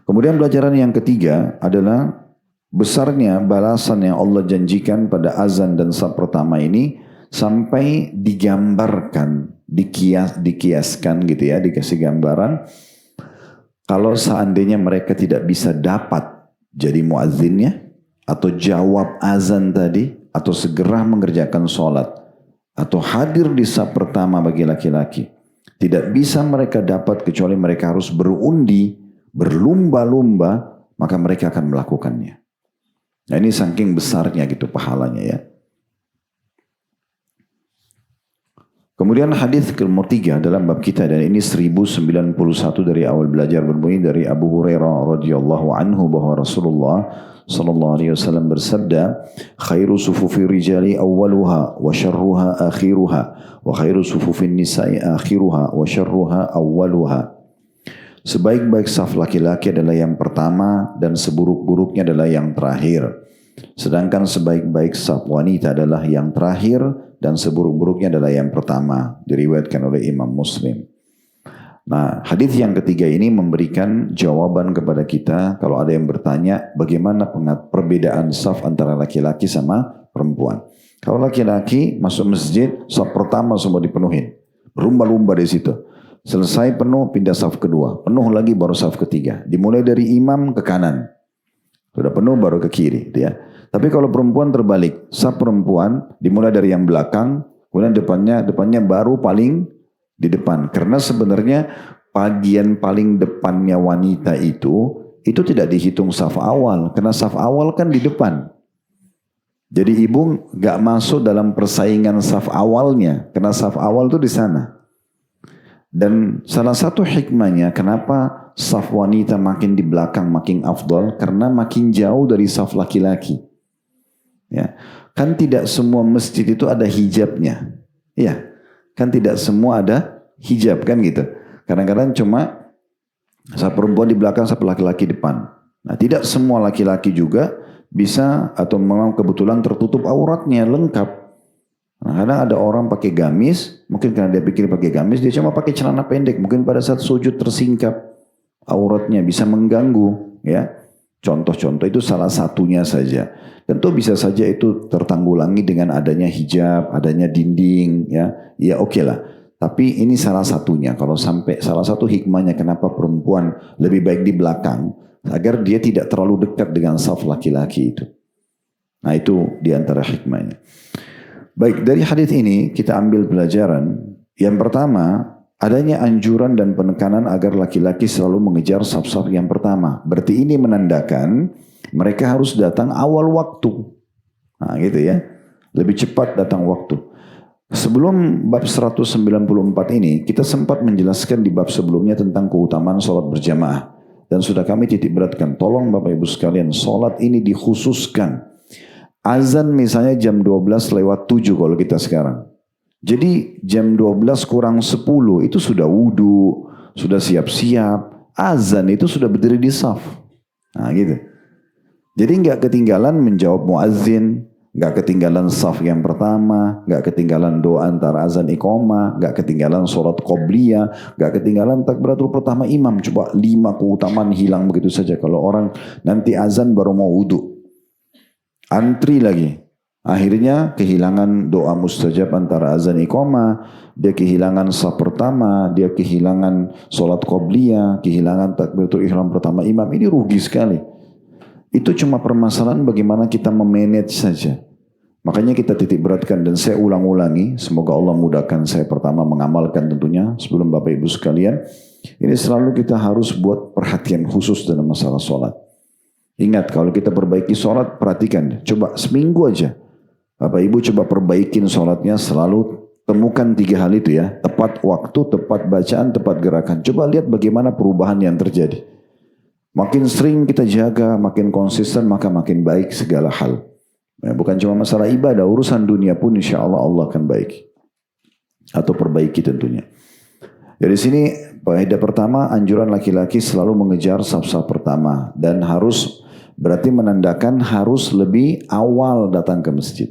Kemudian pelajaran yang ketiga adalah besarnya balasan yang Allah janjikan pada azan dan saf pertama ini sampai digambarkan, dikiaskan gitu ya, dikasih gambaran. Kalau seandainya mereka tidak bisa dapat jadi muazzinnya, atau jawab azan tadi, atau segera mengerjakan sholat, atau hadir di saf pertama bagi laki-laki, tidak bisa mereka dapat kecuali mereka harus berundi, berlumba-lumba, maka mereka akan melakukannya. Nah ini saking besarnya gitu pahalanya ya. Kemudian hadis nomor 3 dalam bab kita, dan ini 1091 dari awal belajar, berbunyi dari Abu Hurairah radhiyallahu anhu bahwa Rasulullah sallallahu alaihi wasallam bersabda, khairu sufufi rijali awwaluha wa syarruha akhiruha wa khairu sufufin nisa'i akhiruha wa syarruha awwaluha. Sebaik-baik saf laki-laki adalah yang pertama dan seburuk-buruknya adalah yang terakhir. Sedangkan sebaik-baik saf wanita adalah yang terakhir dan seburuk-buruknya adalah yang pertama. Diriwayatkan oleh Imam Muslim. Nah, hadis yang ketiga ini memberikan jawaban kepada kita kalau ada yang bertanya bagaimana perbedaan saf antara laki-laki sama perempuan. Kalau laki-laki masuk masjid, saf pertama semua dipenuhin. Berlumba-lumba di situ. Selesai penuh, pindah saf kedua. Penuh lagi baru saf ketiga. Dimulai dari imam ke kanan. Sudah penuh baru ke kiri. Ya. Tapi kalau perempuan terbalik. Saf perempuan dimulai dari yang belakang. Kemudian depannya baru paling di depan. Karena sebenarnya bagian paling depannya wanita itu tidak dihitung saf awal. Karena saf awal kan di depan. Jadi ibu gak masuk dalam persaingan saf awalnya. Karena saf awal itu di sana. Dan salah satu hikmahnya kenapa saf wanita makin di belakang makin afdal, karena makin jauh dari saf laki-laki. Ya, kan tidak semua masjid itu ada hijabnya. Ya, kan tidak semua ada hijab kan gitu. Kadang-kadang cuma saf perempuan di belakang, saf laki-laki depan. Nah, tidak semua laki-laki juga bisa atau memang kebetulan tertutup auratnya lengkap. Nah, kadang ada orang pakai gamis, mungkin karena dia pikir pakai gamis, dia cuma pakai celana pendek, mungkin pada saat sujud tersingkap auratnya, bisa mengganggu, ya. Contoh-contoh itu salah satunya saja. Tentu bisa saja itu tertanggulangi dengan adanya hijab, adanya dinding, ya. Ya oke lah. Tapi ini salah satunya. Kalau sampai salah satu hikmahnya kenapa perempuan lebih baik di belakang, agar dia tidak terlalu dekat dengan saf laki-laki itu. Nah itu diantara hikmahnya. Baik, dari hadis ini kita ambil pelajaran. Yang pertama, adanya anjuran dan penekanan agar laki-laki selalu mengejar saf-saf yang pertama. Berarti ini menandakan mereka harus datang awal waktu. Nah gitu ya. Lebih cepat datang waktu. Sebelum bab 194 ini, kita sempat menjelaskan di bab sebelumnya tentang keutamaan sholat berjamaah. Dan sudah kami titik beratkan, tolong Bapak Ibu sekalian, sholat ini dikhususkan. Azan misalnya jam 12 lewat 7 kalau kita sekarang. Jadi jam 12 kurang 10 itu sudah wudu, sudah siap-siap, azan itu sudah berdiri di saf. Nah gitu. Jadi nggak ketinggalan menjawab muazzin, nggak ketinggalan saf yang pertama, nggak ketinggalan doa antara azan iqamah, nggak ketinggalan sholat qobliyah, nggak ketinggalan takbiratul pertama imam. Coba 5 keutamaan hilang begitu saja kalau orang nanti azan baru mau wudu. Antri lagi. Akhirnya kehilangan doa mustajab antara azan iqamah, dia kehilangan saf pertama, dia kehilangan sholat qobliyah, kehilangan takbiratul ihram pertama imam. Ini rugi sekali. Itu cuma permasalahan bagaimana kita memanage saja. Makanya kita titik beratkan dan saya ulang-ulangi. Semoga Allah mudahkan saya pertama mengamalkan tentunya sebelum Bapak Ibu sekalian. Ini selalu kita harus buat perhatian khusus dalam masalah sholat. Ingat kalau kita perbaiki sholat, perhatikan. Coba seminggu aja. Bapak Ibu coba perbaikin sholatnya, selalu temukan 3 hal itu ya. Tepat waktu, tepat bacaan, tepat gerakan. Coba lihat bagaimana perubahan yang terjadi. Makin sering kita jaga, makin konsisten, maka makin baik segala hal. Ya, bukan cuma masalah ibadah, urusan dunia pun insya Allah Allah akan baik. Atau perbaiki tentunya. Dari sini, faedah pertama, anjuran laki-laki selalu mengejar saf-saf pertama. Dan harus, berarti menandakan harus lebih awal datang ke masjid.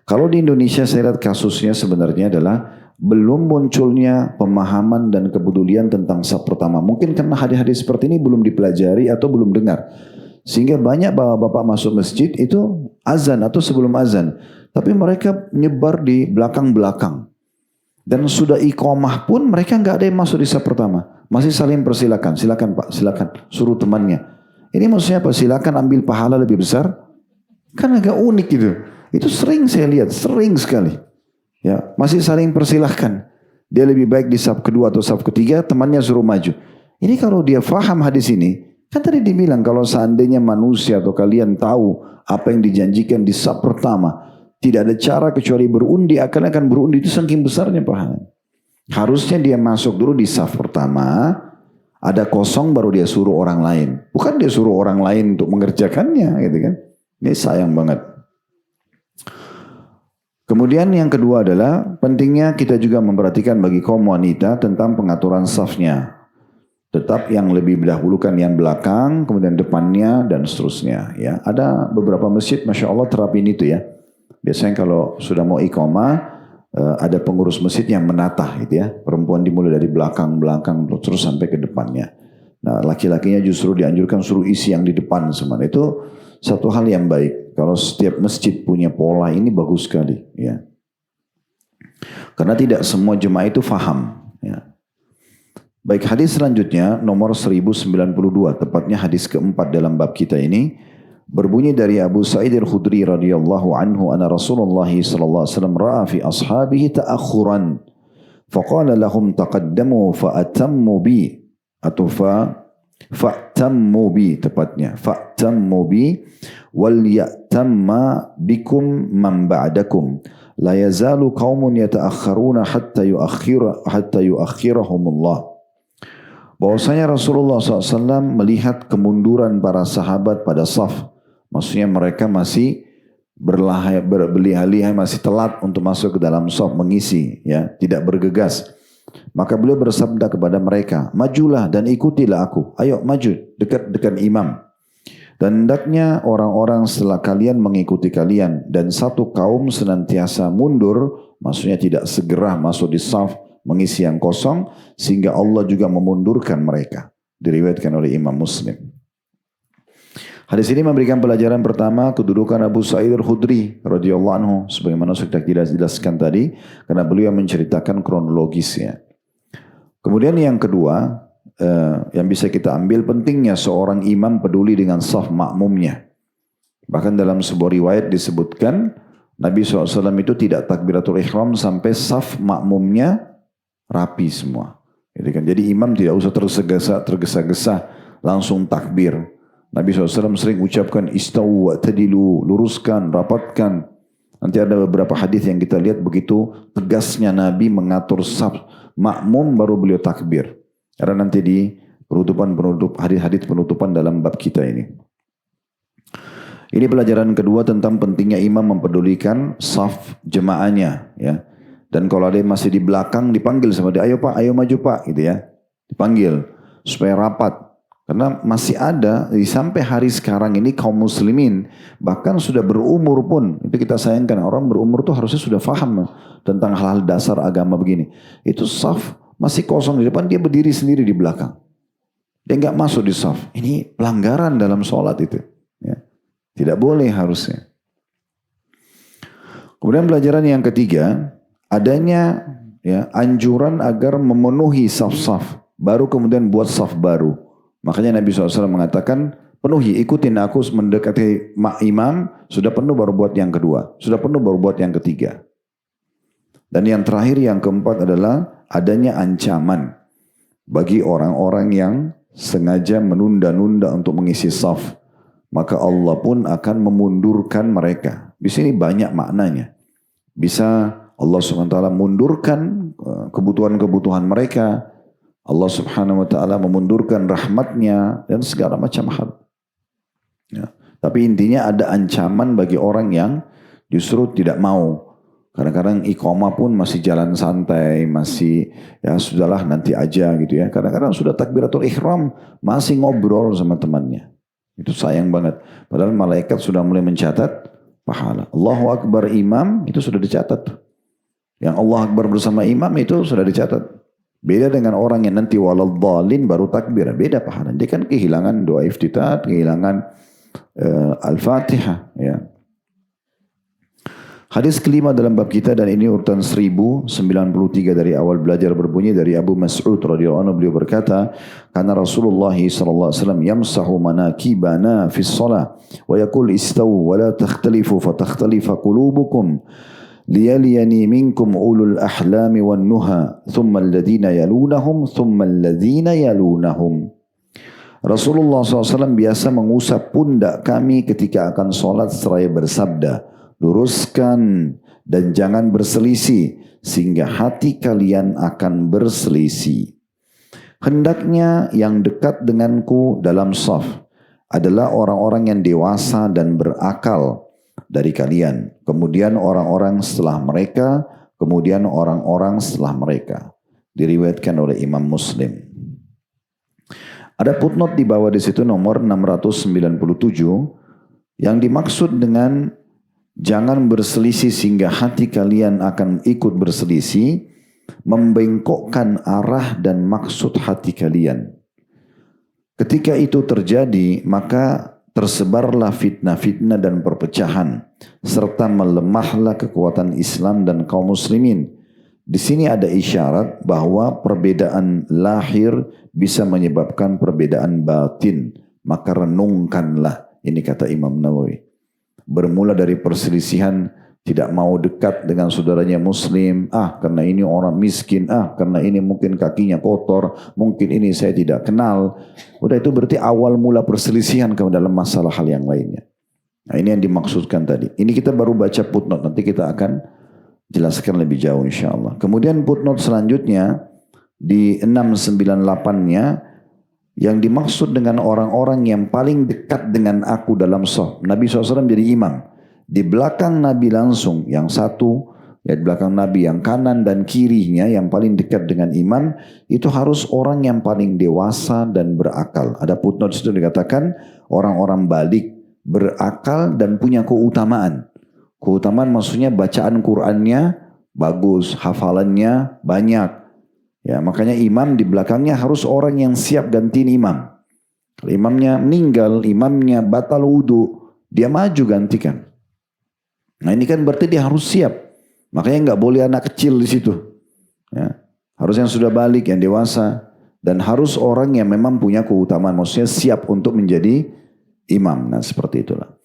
Kalau di Indonesia saya lihat kasusnya sebenarnya adalah belum munculnya pemahaman dan kepedulian tentang saf pertama. Mungkin karena hadis-hadis seperti ini belum dipelajari atau belum dengar. Sehingga banyak bapak-bapak masuk masjid itu azan atau sebelum azan. Tapi mereka nyebar di belakang-belakang. Dan sudah iqamah pun mereka nggak ada yang masuk di saf pertama. Masih saling persilakan. Silakan Pak, silakan. Suruh temannya. Ini maksudnya apa? Silakan ambil pahala lebih besar. Kan agak unik gitu. Itu sering saya lihat, sering sekali. Ya, masih saling persilahkan. Dia lebih baik di saf kedua atau saf ketiga, temannya suruh maju. Ini kalau dia faham hadis ini, kan tadi dibilang kalau seandainya manusia atau kalian tahu apa yang dijanjikan di saf pertama, tidak ada cara kecuali berundi, akan berundi, itu saking besarnya pahala. Harusnya dia masuk dulu di saf pertama, ada kosong baru dia suruh orang lain. Bukan dia suruh orang lain untuk mengerjakannya, gitu kan. Ini sayang banget. Kemudian yang kedua adalah pentingnya kita juga memperhatikan bagi kaum wanita tentang pengaturan safnya. Tetap yang lebih dahulukan yang belakang, kemudian depannya dan seterusnya. Ya, ada beberapa masjid, masya Allah terapin itu ya. Biasanya kalau sudah mau iqamah, ada pengurus masjid yang menatah gitu ya. Perempuan dimulai dari belakang terus sampai ke depannya. Nah, laki-lakinya justru dianjurkan suruh isi yang di depan semua. Itu satu hal yang baik. Kalau setiap masjid punya pola ini bagus sekali, ya. Karena tidak semua jemaah itu faham, ya. Baik, hadis selanjutnya nomor 1092, tepatnya hadis keempat dalam bab kita ini, berbunyi dari Abu Sa'id al-Khudri radhiyallahu anhu anna Rasulullah sallallahu alaihi wasallam ra'a fi ashabihi ta'akhuran faqala lahum taqaddamu fa'atammu bi atau fa'tammu bi tepatnya fa'tammu bi wal ya'tamma bikum man ba'dakum la yazalu qaumun yata'akhkharuna hatta yuakhirahumullah. Bahwasanya Rasulullah SAW melihat kemunduran para sahabat pada saf. Maksudnya mereka masih berlihai-lihai, masih telat untuk masuk ke dalam saf mengisi, ya, tidak bergegas. Maka beliau bersabda kepada mereka, majulah dan ikutilah aku. Ayo maju dekat imam. Dan hendaknya orang-orang setelah kalian mengikuti kalian. Dan satu kaum senantiasa mundur, maksudnya tidak segera masuk di saf mengisi yang kosong, sehingga Allah juga memundurkan mereka. Diriwayatkan oleh Imam Muslim. Hadis ini memberikan pelajaran pertama kedudukan Abu Sa'id al-Khudri radhiyallahu anhu, sebagaimana sudah dijelaskan tadi, karena beliau menceritakan kronologisnya. Kemudian yang kedua, yang bisa kita ambil pentingnya seorang imam peduli dengan saf makmumnya. Bahkan dalam sebuah riwayat disebutkan Nabi SAW itu tidak takbiratul ihram sampai saf makmumnya rapi semua. Jadi imam tidak usah tergesa-gesa langsung takbir. Nabi SAW sering ucapkan istawu wa'tadilu, luruskan, rapatkan. Nanti ada beberapa hadis yang kita lihat begitu tegasnya Nabi mengatur saf makmum baru beliau takbir. Karena nanti di hadis penutupan dalam bab kita ini. Ini pelajaran kedua tentang pentingnya imam mempedulikan saf jemaahnya, ya. Dan kalau ada yang masih di belakang dipanggil sama dia, ayo Pak, ayo maju Pak, gitu ya. Dipanggil supaya rapat. Karena masih ada sampai hari sekarang ini kaum muslimin bahkan sudah berumur pun, itu kita sayangkan, orang berumur tuh harusnya sudah faham tentang hal-hal dasar agama begini. Itu saf masih kosong di depan, dia berdiri sendiri di belakang. Dia nggak masuk di saf. Ini pelanggaran dalam sholat itu. Ya. Tidak boleh harusnya. Kemudian pelajaran yang ketiga, adanya anjuran agar memenuhi saf-saf, baru kemudian buat saf baru. Makanya Nabi SAW mengatakan, penuhi, ikutin aku mendekati imam, sudah penuh baru buat yang kedua, sudah penuh baru buat yang ketiga. Dan yang terakhir, yang keempat adalah adanya ancaman bagi orang-orang yang sengaja menunda-nunda untuk mengisi saf. Maka Allah pun akan memundurkan mereka. Di sini banyak maknanya. Bisa Allah SWT mundurkan kebutuhan-kebutuhan mereka. Allah Subhanahu wa ta'ala memundurkan rahmatnya dan segala macam hal. Ya. Tapi intinya ada ancaman bagi orang yang justru tidak mau. Kadang-kadang iqamah pun masih jalan santai, masih ya sudahlah nanti aja gitu ya. Kadang-kadang sudah takbiratul ihram masih ngobrol sama temannya. Itu sayang banget. Padahal malaikat sudah mulai mencatat pahala. Allahu Akbar imam itu sudah dicatat. Yang Allah Akbar bersama imam itu sudah dicatat. Beda dengan orang yang nanti waladhdallin baru takbir. Beda pahala. Dia kan kehilangan doa iftitah, kehilangan Al-Fatihah. Ya. Hadis kelima dalam bab kita, dan ini urutan 1093 dari awal belajar, berbunyi dari Abu Mas'ud radhiyallahu anhu, beliau berkata, karena Rasulullah sallallahu alaihi wasallam yamsahu manakibana fi shalah wa yaqul istawu wa la takhtalifu fatakhtalifa qulubukum liyaliyani minkum ulul ahlami wan nuha thumma alladhina yalunahum thumma alladhina yalunahum. Rasulullah SAW biasa mengusap pundak kami ketika akan sholat seraya bersabda, luruskan dan jangan berselisih sehingga hati kalian akan berselisih. Hendaknya yang dekat denganku dalam shaf adalah orang-orang yang dewasa dan berakal dari kalian, kemudian orang-orang setelah mereka, kemudian orang-orang setelah mereka. Diriwayatkan oleh Imam Muslim. Ada footnote di bawah di situ nomor 697 yang dimaksud dengan jangan berselisih sehingga hati kalian akan ikut berselisih, membengkokkan arah dan maksud hati kalian. Ketika itu terjadi, maka tersebarlah fitnah-fitnah dan perpecahan, serta melemahlah kekuatan Islam dan kaum muslimin. Di sini ada isyarat bahwa perbedaan lahir bisa menyebabkan perbedaan batin. Maka renungkanlah, ini kata Imam Nawawi. Bermula dari perselisihan, tidak mau dekat dengan saudaranya muslim, karena ini orang miskin, karena ini mungkin kakinya kotor, mungkin ini saya tidak kenal. Udah, itu berarti awal mula perselisihan ke dalam masalah hal yang lainnya. Nah, ini yang dimaksudkan tadi. Ini kita baru baca footnote, nanti kita akan jelaskan lebih jauh insyaAllah. Kemudian footnote selanjutnya di 698-nya, yang dimaksud dengan orang-orang yang paling dekat dengan aku dalam shaf. Nabi SAW jadi imam. Di belakang Nabi langsung, yang satu, ya di belakang Nabi yang kanan dan kirinya yang paling dekat dengan imam, itu harus orang yang paling dewasa dan berakal. Ada footnote situ dikatakan orang-orang balik, berakal dan punya keutamaan. Keutamaan maksudnya bacaan Qur'annya bagus, hafalannya banyak. Ya, makanya imam di belakangnya harus orang yang siap gantiin imam. Kalau imamnya meninggal, imamnya batal wudu, dia maju gantikan. Nah, ini kan berarti dia harus siap. Makanya nggak boleh anak kecil di situ. Ya, harus yang sudah balik, yang dewasa, dan harus orang yang memang punya keutamaan, maksudnya siap untuk menjadi imam. Nah, seperti itulah.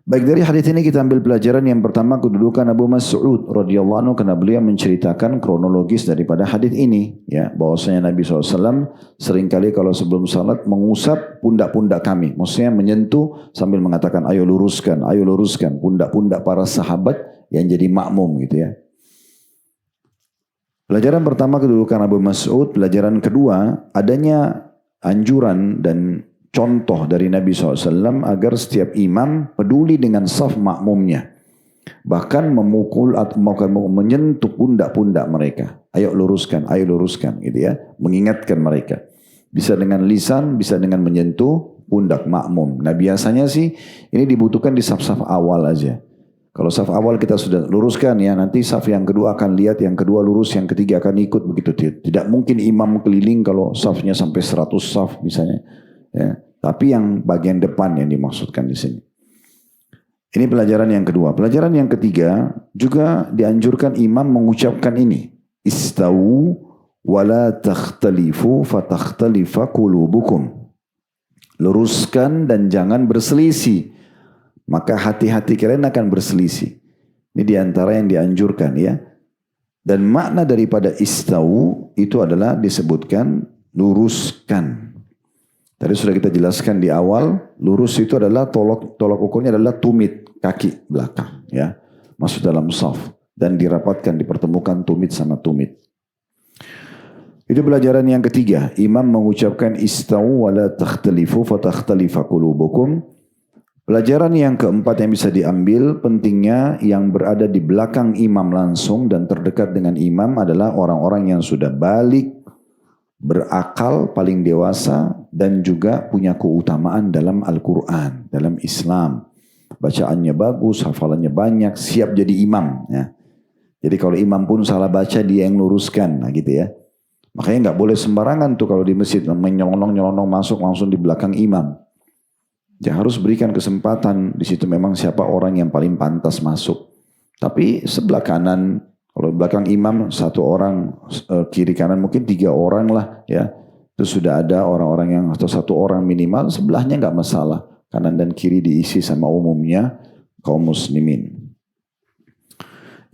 Baik, dari hadis ini kita ambil pelajaran yang pertama, kedudukan Abu Mas'ud radhiyallahu anhu, karena beliau menceritakan kronologis daripada hadis ini, ya, bahwasanya Nabi SAW seringkali kalau sebelum salat mengusap pundak-pundak kami, maksudnya menyentuh sambil mengatakan ayo luruskan pundak-pundak para sahabat yang jadi makmum gitu ya. Pelajaran pertama, kedudukan Abu Mas'ud. Pelajaran kedua, adanya anjuran dan contoh dari Nabi SAW agar setiap imam peduli dengan saf makmumnya. Bahkan memukul atau menyentuh pundak-pundak mereka. Ayo luruskan gitu ya. Mengingatkan mereka. Bisa dengan lisan, bisa dengan menyentuh pundak makmum. Nah biasanya sih ini dibutuhkan di saf-saf awal aja. Kalau saf awal kita sudah luruskan ya, nanti saf yang kedua akan lihat, yang kedua lurus, yang ketiga akan ikut begitu. Tidak mungkin imam keliling kalau safnya sampai 100 saf misalnya. Ya. Tapi yang bagian depan yang dimaksudkan di sini. Ini pelajaran yang kedua. Pelajaran yang ketiga juga dianjurkan imam mengucapkan ini. Istawu wala takhtalifu fatakhtalifa qulubukum. Luruskan dan jangan berselisih. Maka hati-hati kalian akan berselisih. Ini diantara yang dianjurkan ya. Dan makna daripada istawu itu adalah disebutkan luruskan. Tadi sudah kita jelaskan di awal, lurus itu adalah tolak ukurnya adalah tumit kaki belakang ya. Masuk dalam shaf dan dirapatkan, dipertemukan tumit sama tumit. Itu pelajaran yang ketiga. Imam mengucapkan istawu wala takhtalifu fatakhtalifa qulubukum. Pelajaran yang keempat yang bisa diambil, pentingnya yang berada di belakang imam langsung dan terdekat dengan imam adalah orang-orang yang sudah balik, berakal, paling dewasa, dan juga punya keutamaan dalam Al-Quran, dalam Islam. Bacaannya bagus, hafalannya banyak, siap jadi imam. Ya. Jadi kalau imam pun salah baca, dia yang luruskan, nah gitu ya. Makanya nggak boleh sembarangan tuh kalau di masjid, menyelonong-nyelonong masuk langsung di belakang imam. Ya harus berikan kesempatan, di situ memang siapa orang yang paling pantas masuk. Tapi sebelah kanan, kalau belakang imam satu orang, kiri kanan mungkin 3 orang lah ya. Itu sudah ada orang-orang yang atau 1 orang minimal, sebelahnya nggak masalah. Kanan dan kiri diisi sama umumnya kaum muslimin.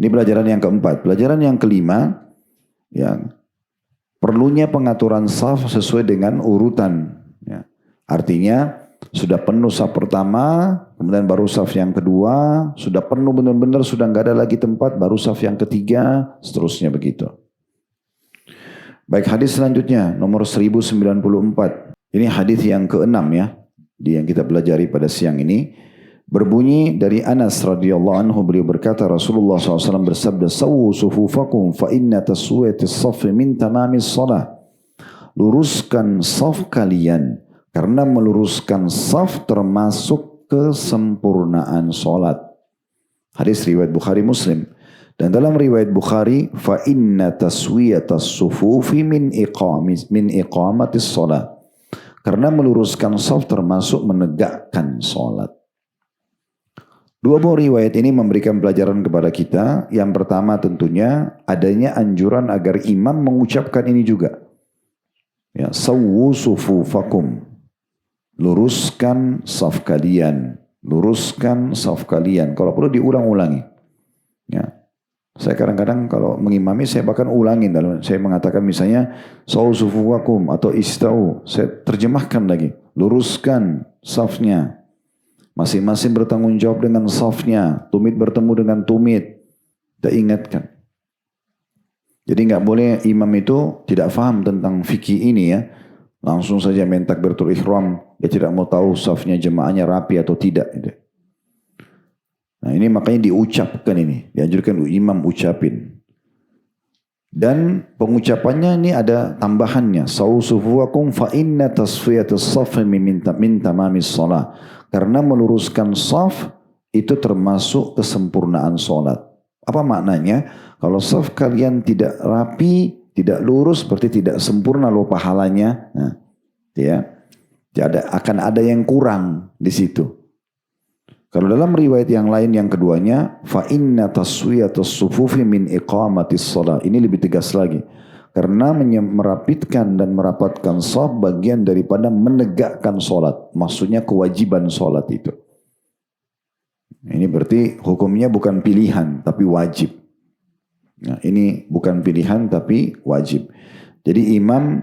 Ini pelajaran yang keempat. Pelajaran yang kelima, ya, perlunya pengaturan saf sesuai dengan urutan. Ya. Artinya sudah penuh saf pertama, kemudian baru saf yang kedua, sudah penuh benar-benar, sudah nggak ada lagi tempat, baru saf yang ketiga, seterusnya begitu. Baik, hadis selanjutnya nomor 1094. Ini hadis yang ke-6 ya, yang kita pelajari pada siang ini. Berbunyi dari Anas radhiyallahu anhu, beliau berkata Rasulullah SAW bersabda, "Sawwu sufufakum fa inna taswiyatis saffi min tamamis shalah." Luruskan saf kalian, karena meluruskan saf termasuk kesempurnaan solat. Hadis riwayat Bukhari Muslim. Dan dalam riwayat Bukhari, fa inna taswiyatas sufufi min iqamatis solat. Karena meluruskan saf termasuk menegakkan solat. Dua buah riwayat ini memberikan pelajaran kepada kita. Yang pertama tentunya adanya anjuran agar imam mengucapkan ini juga. Ya, sawwu sufufakum. Luruskan saf kalian. Luruskan saf kalian. Kalau perlu diulang-ulangi. Ya. Saya kadang-kadang kalau mengimami saya bahkan ulangin. Saya mengatakan misalnya sawwu sufufakum atau istau. Saya terjemahkan lagi. Luruskan safnya. Masing-masing bertanggung jawab dengan safnya. Tumit bertemu dengan tumit. Kita ingatkan. Jadi nggak boleh imam itu tidak faham tentang fikih ini ya. Langsung saja main takbiratul ihram. Dia tidak mau tahu safnya jemaahnya rapi atau tidak. Nah ini makanya diucapkan ini. Dianjurkan imam ucapin. Dan pengucapannya ini ada tambahannya. Sawwu sufuwakum fa inna tasfiyatus saffi min tamamis shalah. Karena meluruskan saf itu termasuk kesempurnaan solat. Apa maknanya? Kalau saf kalian tidak rapi, tidak lurus, berarti tidak sempurna loh pahalanya. Nah, ya, akan ada yang kurang di situ. Kalau dalam riwayat yang lain yang keduanya, fa inna taswiyatus sufufi min iqamatis shalah. Ini lebih tegas lagi. Karena merapitkan dan merapatkan shaf bagian daripada menegakkan solat. Maksudnya kewajiban solat itu. Ini berarti hukumnya bukan pilihan tapi wajib. Nah, ini bukan pilihan tapi wajib. Jadi imam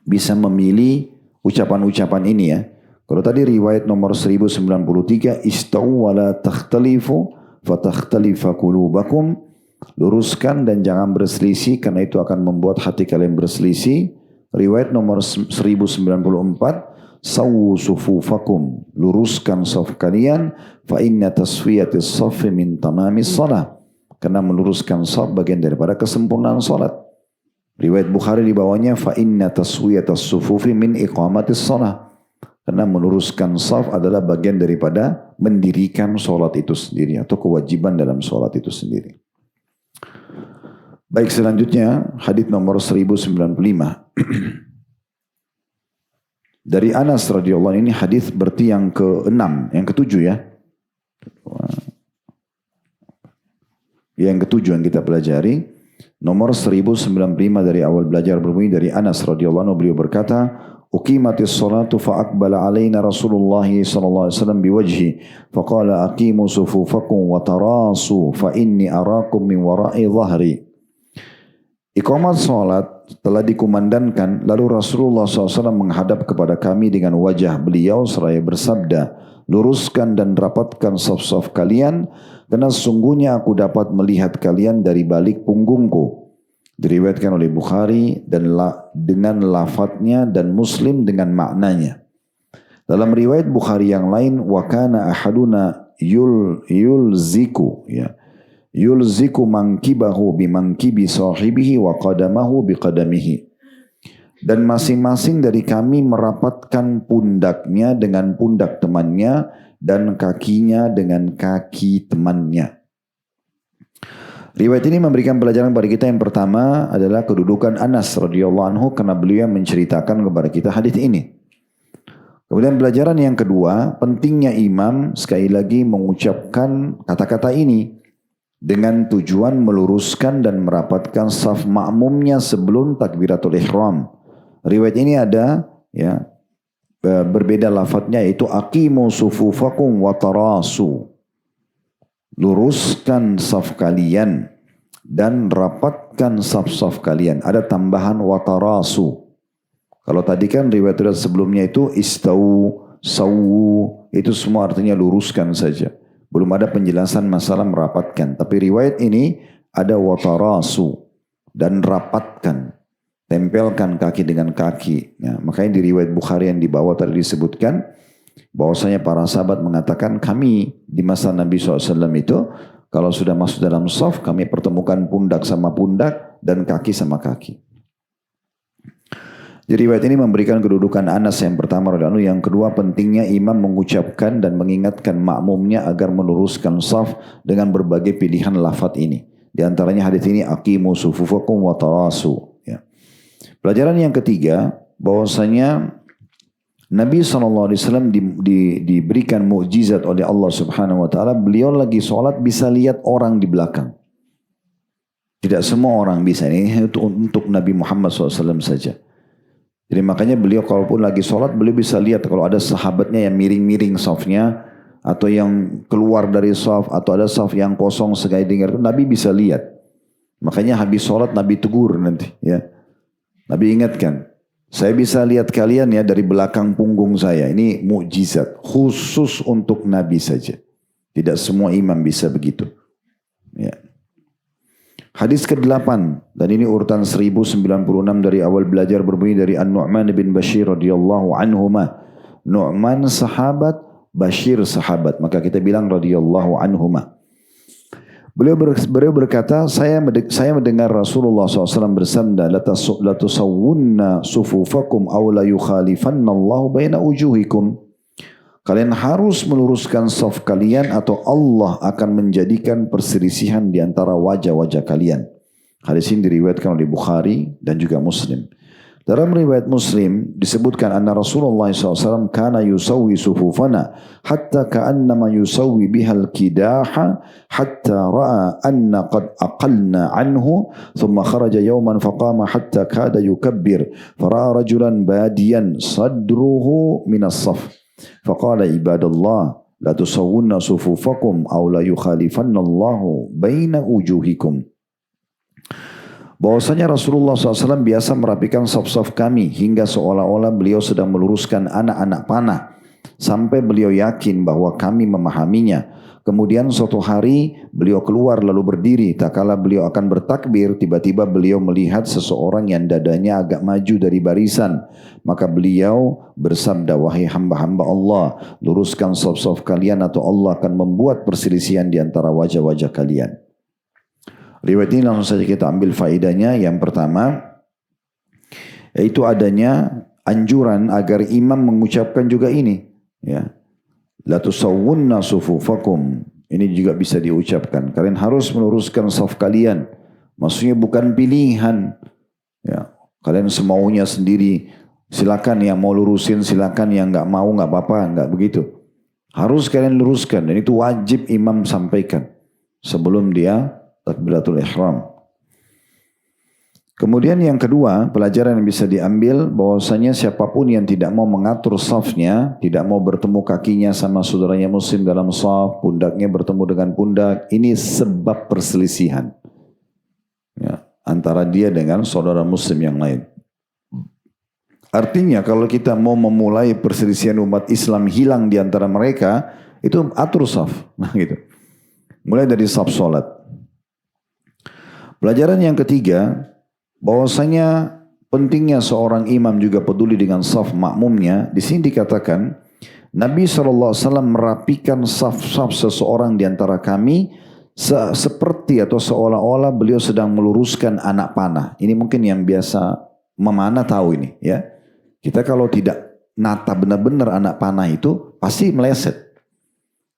bisa memilih ucapan-ucapan ini ya. Kalau tadi riwayat nomor 1093, istawu wa la takhtalifu fatakhtalifa qulubakum. Luruskan dan jangan berselisih karena itu akan membuat hati kalian berselisih. Riwayat nomor 1094, sawu sufufakum, luruskan saf kalian, fa inna tasfiyatis saffi min tamamis salah. Karena meluruskan saf bagian daripada kesempurnaan salat. Riwayat Bukhari di bawahnya, fa inna taswiyatas sufufi min iqamatis salah. Karena meluruskan saf adalah bagian daripada mendirikan salat itu sendiri atau kewajiban dalam salat itu sendiri. Baik, selanjutnya hadits nomor 1095. Dari Anas radhiyallahu anhu, ini hadits berarti yang ke-6, yang ke-7 ya. Yang ke-7 yang kita pelajari, nomor 1095 dari awal belajar berbunyi dari Anas radhiyallahu anhu, beliau berkata, "Uqimatis salatu fa aqbala alaina Rasulullah sallallahu alaihi wasallam biwajhi faqala aqimu sufufakum wa tarasu fa inni arakum min wara'i dhahri." Iqamat salat telah dikumandangkan, lalu Rasulullah SAW menghadap kepada kami dengan wajah beliau seraya bersabda, "Luruskan dan rapatkan saf-saf kalian, karena sesungguhnya aku dapat melihat kalian dari balik punggungku." Diriwayatkan oleh Bukhari dan dengan lafadznya dan Muslim dengan maknanya. Dalam riwayat Bukhari yang lain, wa kana ahaduna yulziku, ya, yulziku mankibahu bimankibi sahibihi wa qadamahu biqadamihi. Dan masing-masing dari kami merapatkan pundaknya dengan pundak temannya dan kakinya dengan kaki temannya. Riwayat ini memberikan pelajaran kepada kita. Yang pertama adalah kedudukan Anas radhiyallahu anhu karena beliau menceritakan kepada kita hadis ini. Kemudian pelajaran yang kedua, pentingnya imam sekali lagi mengucapkan kata-kata ini dengan tujuan meluruskan dan merapatkan saf makmumnya sebelum takbiratul ihram. Riwayat ini ada ya berbeda lafadznya, yaitu aqimu sufufakum wa tarasu. Luruskan saf kalian dan rapatkan saf-saf kalian. Ada tambahan wa tarasu. Kalau tadi kan riwayat sebelumnya itu istau, sawu, itu semua artinya luruskan saja. Belum ada penjelasan masalah merapatkan. Tapi riwayat ini ada watarasu dan rapatkan. Tempelkan kaki dengan kaki. Ya, makanya di riwayat Bukhari yang di bawah tadi disebutkan bahwasanya para sahabat mengatakan kami di masa Nabi SAW itu kalau sudah masuk dalam shaf kami pertemukan pundak sama pundak dan kaki sama kaki. Jadi riwayat ini memberikan kedudukan Anas yang pertama radhiyallahu anhu, yang kedua pentingnya imam mengucapkan dan mengingatkan makmumnya agar meluruskan shaf dengan berbagai pilihan lafaz ini. Di antaranya hadis ini aqimu sufufakum wa tarasu. Ya. Pelajaran yang ketiga bahwasanya Nabi SAW diberikan mukjizat oleh Allah Subhanahu Wa Taala. Beliau lagi sholat bisa lihat orang di belakang. Tidak semua orang bisa. Ini untuk Nabi Muhammad SAW saja. Jadi makanya beliau kalaupun lagi sholat, beliau bisa lihat kalau ada sahabatnya yang miring-miring safnya, atau yang keluar dari saf, atau ada saf yang kosong sekali dengar, Nabi bisa lihat. Makanya habis sholat Nabi tegur nanti. Ya. Nabi ingatkan, saya bisa lihat kalian ya dari belakang punggung saya. Ini mukjizat khusus untuk Nabi saja. Tidak semua imam bisa begitu. Ya. Hadis ke-8 dan ini urutan 1096 dari awal belajar berbunyi dari An-Nu'man bin Bashir radhiyallahu anhuma. Nu'man sahabat, Bashir sahabat, maka kita bilang radhiyallahu anhuma. Beliau berkata, saya mendengar Rasulullah SAW bersabda, la tusawwunna sufufakum aw la yukhalifanna Allah baina wujuhikum. Kalian harus meluruskan saf kalian atau Allah akan menjadikan perselisihan di antara wajah-wajah kalian. Hadis ini diriwayatkan oleh Bukhari dan juga Muslim. Dalam riwayat Muslim disebutkan anna Rasulullah SAW kana yusawwi sufufana hatta ka'annama yusawwi bihal kidaha hatta ra'a anna qad aqalna anhu thumma kharaja yawman faqama hatta kada yukabbir fara'a rajulan badiyan sadruhu minas saf. Faqala ibadallah la tusawwunna sufufakum aw la yukhalifanna Allahu baina wujuhikum. Bahwasanya Rasulullah SAW biasa merapikan saf-saf kami hingga seolah-olah beliau sedang meluruskan anak-anak panah sampai beliau yakin bahwa kami memahaminya. Kemudian suatu hari beliau keluar lalu berdiri. Tak kala beliau akan bertakbir, tiba-tiba beliau melihat seseorang yang dadanya agak maju dari barisan. Maka beliau bersabda, wahai hamba-hamba Allah, luruskan saf-saf kalian atau Allah akan membuat perselisihan di antara wajah-wajah kalian. Riwayat ini langsung saja kita ambil faedahnya. Yang pertama, yaitu adanya anjuran agar imam mengucapkan juga ini. Ya. La tusawwunna sufufakum. Ini juga bisa diucapkan. Kalian harus meluruskan saf kalian. Maksudnya bukan pilihan. Ya, kalian semaunya sendiri. Silakan yang mau lurusin, silakan yang enggak mau enggak apa-apa, enggak begitu. Harus kalian luruskan dan itu wajib imam sampaikan sebelum dia takbiratul ihram. Kemudian yang kedua, pelajaran yang bisa diambil bahwasanya siapapun yang tidak mau mengatur safnya, tidak mau bertemu kakinya sama saudaranya muslim dalam saf, pundaknya bertemu dengan pundak, ini sebab perselisihan ya, antara dia dengan saudara muslim yang lain. Artinya kalau kita mau memulai perselisihan umat Islam hilang di antara mereka, itu atur saf. Nah gitu. Mulai dari saf solat. Pelajaran yang ketiga, bahwasanya pentingnya seorang imam juga peduli dengan saf makmumnya. Di sini dikatakan Nabi SAW merapikan saf-saf seseorang di antara kami seperti atau seolah-olah beliau sedang meluruskan anak panah. Ini mungkin yang biasa memanah tahu ini ya. Kita kalau tidak nata benar-benar anak panah itu pasti meleset.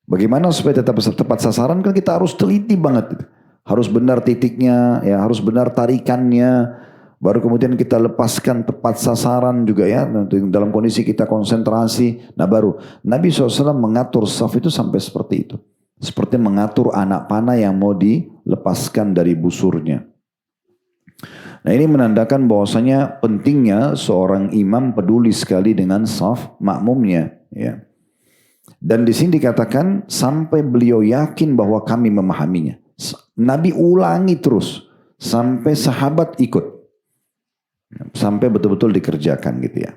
Bagaimana supaya tetap tepat sasaran, kan kita harus teliti banget. Harus benar titiknya, ya harus benar tarikannya. Baru kemudian kita lepaskan tepat sasaran juga ya. Dalam kondisi kita konsentrasi. Nah baru Nabi SAW mengatur saf itu sampai seperti itu. Seperti mengatur anak panah yang mau dilepaskan dari busurnya. Nah ini menandakan bahwasanya pentingnya seorang imam peduli sekali dengan saf makmumnya. Ya. Dan di sini dikatakan sampai beliau yakin bahwa kami memahaminya. Nabi ulangi terus sampai sahabat ikut. Sampai betul-betul dikerjakan gitu ya.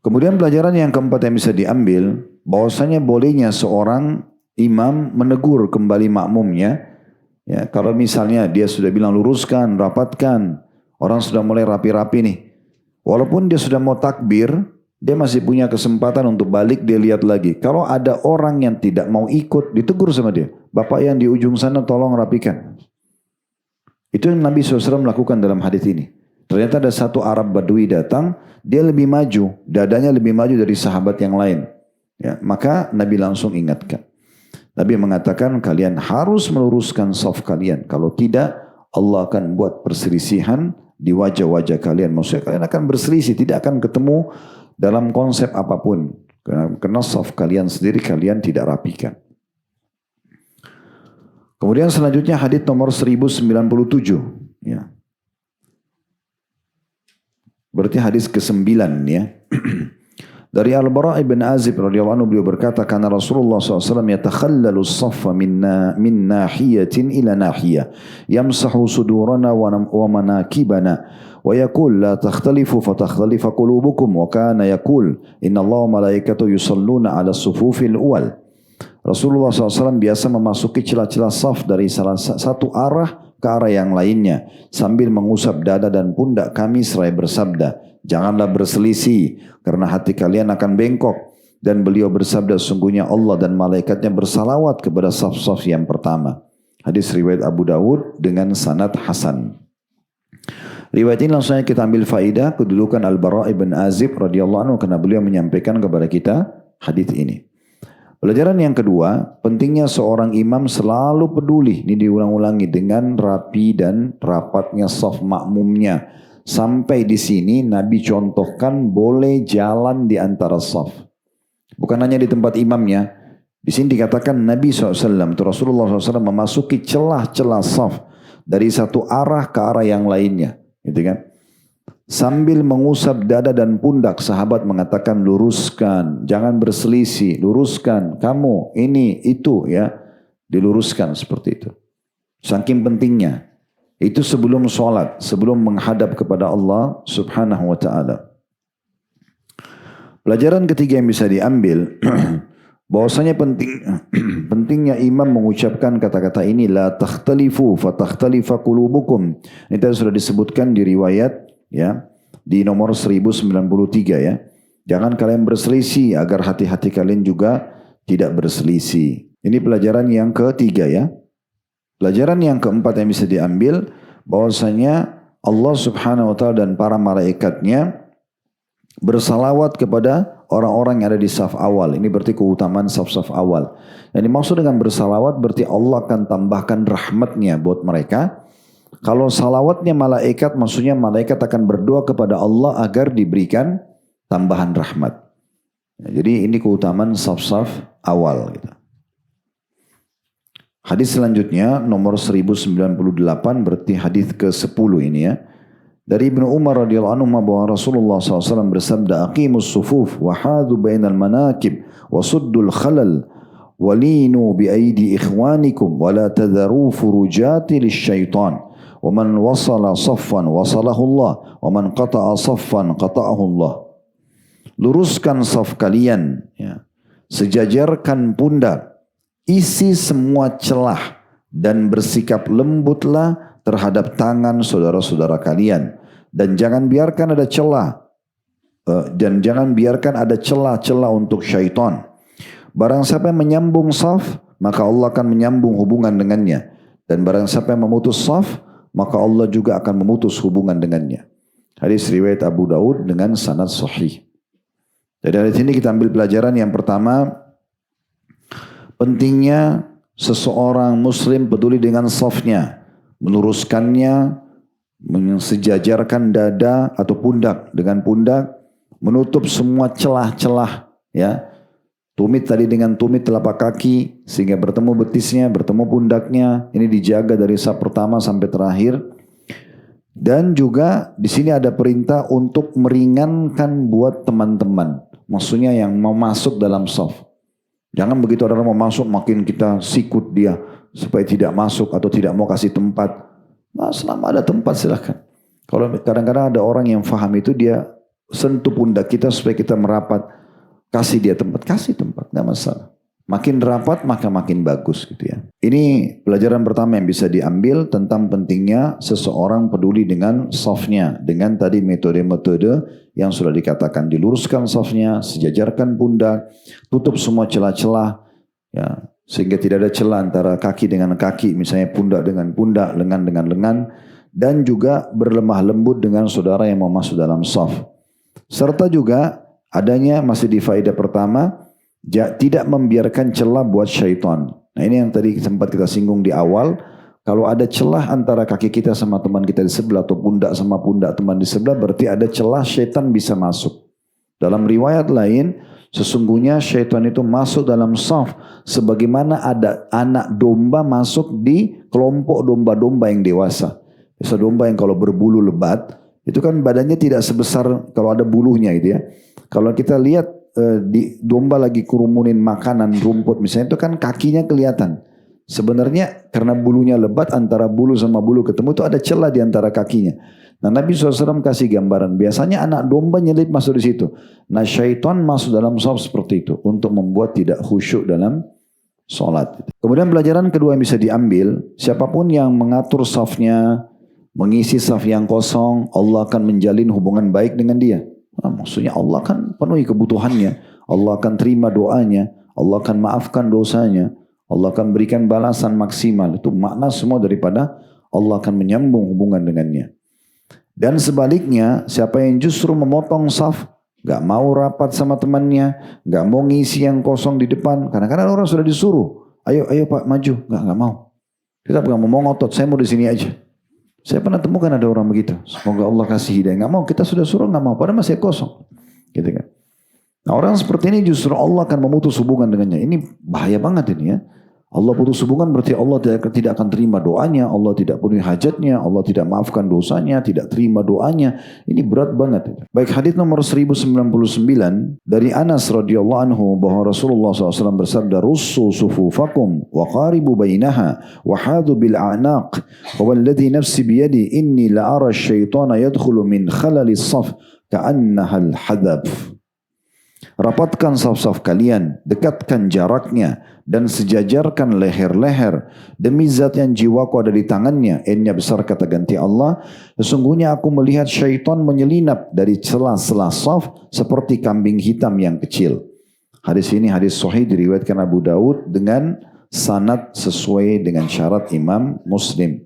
Kemudian pelajaran yang keempat yang bisa diambil, bahwasanya bolehnya seorang imam menegur kembali makmumnya. Ya, kalau misalnya dia sudah bilang luruskan, rapatkan, orang sudah mulai rapi-rapi nih. Walaupun dia sudah mau takbir, dia masih punya kesempatan untuk balik, dia lihat lagi. Kalau ada orang yang tidak mau ikut, ditegur sama dia. Bapak yang di ujung sana tolong rapikan. Itu yang Nabi SAW melakukan dalam hadis ini. Ternyata ada satu Arab Badui datang, dia lebih maju, dadanya lebih maju dari sahabat yang lain. Ya, maka Nabi langsung ingatkan. Nabi mengatakan kalian harus meluruskan saf kalian. Kalau tidak, Allah akan buat perselisihan di wajah-wajah kalian. Maksudnya kalian akan berselisih, tidak akan ketemu dalam konsep apapun. Karena saf kalian sendiri kalian tidak rapikan. Kemudian selanjutnya hadits nomor 1097. Ya. Berarti hadis ke-9 ya. Dari Al-Bara' ibn Azib radhiyallahu anhu beliau berkata, karena Rasulullah SAW yatakhallalu as-saffa min nahiyatin ila nahiyah, yamsahu sudurana wa manakibana, wa yaqul la takhtalifu fatakhtalifa qulubukum, wa kana yaqul inna Allah wa malaikatahu yusalluna ala sufufil awwal. Rasulullah SAW biasa memasuki celah-celah saf dari salah satu arah ke arah yang lainnya sambil mengusap dada dan pundak kami seraya bersabda, janganlah berselisih karena hati kalian akan bengkok. Dan beliau bersabda, sungguhnya Allah dan malaikatnya bersalawat kepada saf-saf yang pertama. Hadis riwayat Abu Dawud dengan sanad hasan. Riwayat ini langsung kita ambil faidah kedudukan Al-Bara' ibn Azib radhiyallahu anhu karena beliau menyampaikan kepada kita hadis ini. Pelajaran yang kedua, pentingnya seorang imam selalu peduli, ini diulang-ulangi, dengan rapi dan rapatnya saf makmumnya. Sampai di sini Nabi contohkan boleh jalan di antara saf. Bukan hanya di tempat imamnya. Di sini dikatakan Nabi SAW, Rasulullah SAW memasuki celah-celah saf dari satu arah ke arah yang lainnya. Gitu kan? Sambil mengusap dada dan pundak, sahabat mengatakan luruskan, jangan berselisih, luruskan, kamu, ini, itu ya. Diluruskan seperti itu. Saking pentingnya. Itu sebelum sholat, sebelum menghadap kepada Allah subhanahu wa ta'ala. Pelajaran ketiga yang bisa diambil, Bahwasanya pentingnya imam mengucapkan kata-kata ini, la takhtalifu fatakhtalifa qulubukum. Ini tadi sudah disebutkan di riwayat ya, di nomor 1093 ya. Jangan kalian berselisih agar hati-hati kalian juga tidak berselisih. Ini pelajaran yang ketiga ya. Pelajaran yang keempat yang bisa diambil, bahwasanya Allah Subhanahu wa taala dan para malaikatnya bersalawat kepada orang-orang yang ada di saf awal. Ini berarti keutamaan saf-saf awal. Yang dimaksud dengan bersalawat berarti Allah akan tambahkan rahmatnya buat mereka. Kalau salawatnya malaikat, maksudnya malaikat akan berdoa kepada Allah agar diberikan tambahan rahmat. Jadi ini keutamaan saf-saf awal. Hadis selanjutnya nomor 1098 berarti hadis ke-10 ini ya. Dari Ibnu Umar radhiyallahu anhu bahwa Rasulullah SAW bersabda, aqimus sufuf wa hadu bainal manakib wa suddul khalal walinu bi aidi ikhwanikum wa la tadharu furujati lisyaitan wa man wasala saffan wasalahu Allah wa man qata'a saffan qata'ahu Allah. Luruskan saf kalian ya. Sejajarkan pundak, isi semua celah dan bersikap lembutlah terhadap tangan saudara-saudara kalian, dan jangan biarkan ada celah celah untuk syaitan. Barang siapa yang menyambung saf, maka Allah akan menyambung hubungan dengannya, dan barang siapa yang memutus saf, maka Allah juga akan memutus hubungan dengannya. Hadis riwayat Abu Daud dengan sanad sahih. Jadi dari sini kita ambil pelajaran yang pertama, pentingnya seseorang muslim peduli dengan safnya, meluruskannya, mensejajarkan dada atau pundak dengan pundak, menutup semua celah-celah ya. Tumit tadi dengan tumit telapak kaki sehingga bertemu betisnya, bertemu pundaknya. Ini dijaga dari saf pertama sampai terakhir. Dan juga di sini ada perintah untuk meringankan buat teman-teman. Maksudnya yang mau masuk dalam saf. Jangan begitu ada orang mau masuk makin kita sikut dia supaya tidak masuk atau tidak mau kasih tempat. Nah, selama ada tempat silahkan. Kalau kadang-kadang ada orang yang faham itu, dia sentuh pundak kita supaya kita merapat. Kasih dia tempat, kasih tempat, nggak masalah. Makin rapat maka makin bagus gitu ya. Ini pelajaran pertama yang bisa diambil tentang pentingnya seseorang peduli dengan safnya. Dengan tadi metode-metode yang sudah dikatakan, diluruskan safnya, sejajarkan pundak, tutup semua celah-celah ya, sehingga tidak ada celah antara kaki dengan kaki, misalnya pundak dengan pundak, lengan dengan lengan, dan juga berlemah lembut dengan saudara yang mau masuk dalam saf. Serta juga adanya, masih di faedah pertama, tidak membiarkan celah buat syaitan. Nah ini yang tadi sempat kita singgung di awal. Kalau ada celah antara kaki kita sama teman kita di sebelah, atau pundak sama pundak teman di sebelah, berarti ada celah syaitan bisa masuk. Dalam riwayat lain, sesungguhnya syaitan itu masuk dalam saf sebagaimana ada anak domba masuk di kelompok domba-domba yang dewasa. Biasa domba yang kalau berbulu lebat, itu kan badannya tidak sebesar kalau ada bulunya gitu ya. Kalau kita lihat di domba lagi kerumunin makanan rumput misalnya, itu kan kakinya kelihatan. Sebenarnya karena bulunya lebat, antara bulu sama bulu ketemu itu ada celah di antara kakinya. Nah Nabi SAW kasih gambaran, biasanya anak domba nyelip masuk di situ. Nah syaitan masuk dalam saf seperti itu untuk membuat tidak khusyuk dalam sholat. Kemudian pelajaran kedua yang bisa diambil, siapapun yang mengatur safnya, mengisi saf yang kosong, Allah akan menjalin hubungan baik dengan dia. Nah, maksudnya Allah akan penuhi kebutuhannya, Allah akan terima doanya, Allah akan maafkan dosanya, Allah akan berikan balasan maksimal. Itu makna semua daripada Allah akan menyambung hubungan dengannya. Dan sebaliknya, siapa yang justru memotong saf, gak mau rapat sama temannya, gak mau ngisi yang kosong di depan. Kadang-kadang orang sudah disuruh, ayo Pak maju, gak mau. Kita gak mau ngotot, saya mau di sini aja. Saya pernah temukan ada orang begitu. Semoga Allah kasih hidayah. Gak mau, kita sudah suruh gak mau. Padahal masih kosong. Gitu kan. Nah orang seperti ini justru Allah akan memutus hubungan dengannya. Ini bahaya banget ini ya. Allah putus hubungan berarti Allah tidak akan terima doanya. Allah tidak penuhi hajatnya. Allah tidak maafkan dosanya. Tidak terima doanya. Ini berat banget. Baik, hadis nomor 1099 dari Anas radhiyallahu anhu bahwa Rasulullah SAW bersabda, "Russu sufufakum wa qaribu bainaha wa hadu bil a'naq wa walladhi nafsi biyadi inni la ara asy-syaitana yadkhulu min khalali as-saf ka'annaha al-hadab." Rapatkan saf-saf kalian, dekatkan jaraknya, dan sejajarkan leher-leher. Demi zat yang jiwaku ada di tangannya, N-nya besar kata ganti Allah, sesungguhnya aku melihat syaitan menyelinap dari sela-sela saf seperti kambing hitam yang kecil. Hadis ini hadis sahih diriwayatkan Abu Daud dengan sanad sesuai dengan syarat Imam Muslim.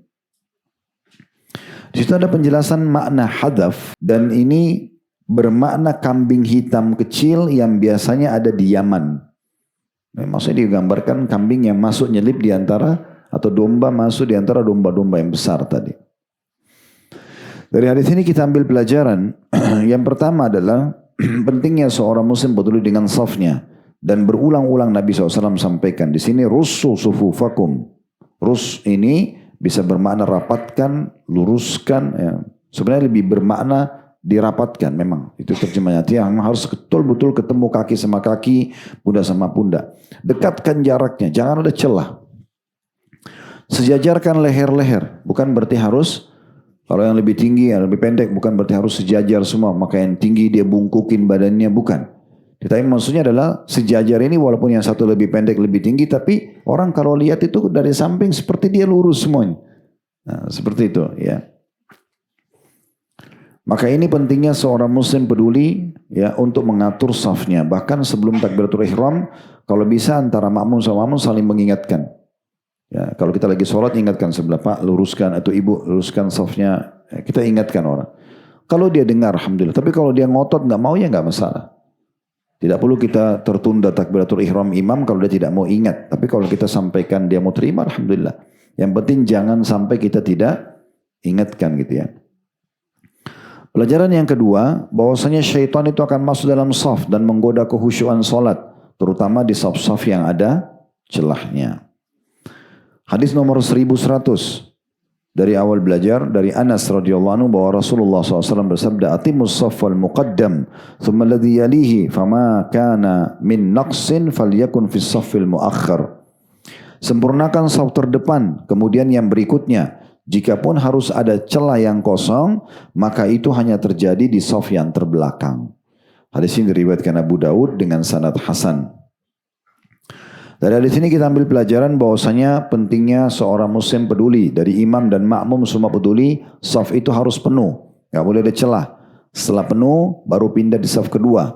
Di situ ada penjelasan makna hadaf, dan ini bermakna kambing hitam kecil yang biasanya ada di Yaman. Nah, maksudnya digambarkan kambing yang masuk nyelip di antara, atau domba masuk di antara domba-domba yang besar tadi. Dari hadis ini kita ambil pelajaran. Yang pertama adalah pentingnya seorang muslim peduli dengan safnya. Dan berulang-ulang Nabi SAW sampaikan di sini, russu sufufakum. Rus ini bisa bermakna rapatkan, luruskan. Ya. Sebenarnya lebih bermakna dirapatkan memang. Itu terjemahnya. Yang harus betul-betul ketemu kaki sama kaki, pundak sama pundak. Dekatkan jaraknya, jangan ada celah. Sejajarkan leher-leher. Bukan berarti harus, kalau yang lebih tinggi, yang lebih pendek, bukan berarti harus sejajar semua. Maka yang tinggi dia bungkukin badannya, bukan. Tapi maksudnya adalah sejajar ini walaupun yang satu lebih pendek, lebih tinggi, tapi orang kalau lihat itu dari samping seperti dia lurus semuanya. Nah, seperti itu ya. Maka ini pentingnya seorang muslim peduli ya untuk mengatur safnya. Bahkan sebelum takbiratul ihram, kalau bisa antara makmum sama makmum saling mengingatkan. Ya, kalau kita lagi sholat ingatkan sebelah, Pak luruskan, atau Ibu luruskan safnya. Ya, kita ingatkan orang. Kalau dia dengar alhamdulillah. Tapi kalau dia ngotot nggak mau ya nggak masalah. Tidak perlu kita tertunda takbiratul ihram imam kalau dia tidak mau ingat. Tapi kalau kita sampaikan dia mau terima alhamdulillah. Yang penting jangan sampai kita tidak ingatkan gitu ya. Pelajaran yang kedua, bahwasanya syaitan itu akan masuk dalam saf dan menggoda kehusyuan salat, terutama di saf-saf yang ada celahnya. Hadis nomor 1100 dari awal belajar dari Anas radhiyallahu anhu bahwa Rasulullah SAW bersabda, "Atimus saffal muqaddam, thumma alladhi yalihi, fama kana min naqsin falyakun fis saffil muakhkhar." Sempurnakan saf terdepan, kemudian yang berikutnya. Jikapun harus ada celah yang kosong, maka itu hanya terjadi di saf yang terbelakang. Hadis ini diriwayatkan Abu Daud dengan sanad hasan. Dari hadis ini kita ambil pelajaran bahwasanya pentingnya seorang muslim peduli, dari imam dan makmum semua peduli, saf itu harus penuh, nggak boleh ada celah. Setelah penuh baru pindah di saf kedua.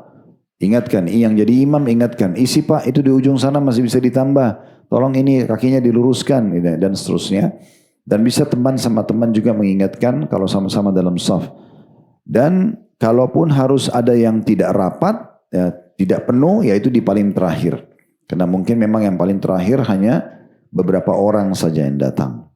Ingatkan, yang jadi imam ingatkan, isi Pak itu di ujung sana masih bisa ditambah, tolong ini kakinya diluruskan dan seterusnya. Dan bisa teman sama teman juga mengingatkan kalau sama-sama dalam saf. Dan kalaupun harus ada yang tidak rapat, ya, tidak penuh, yaitu di paling terakhir. Karena mungkin memang yang paling terakhir hanya beberapa orang saja yang datang.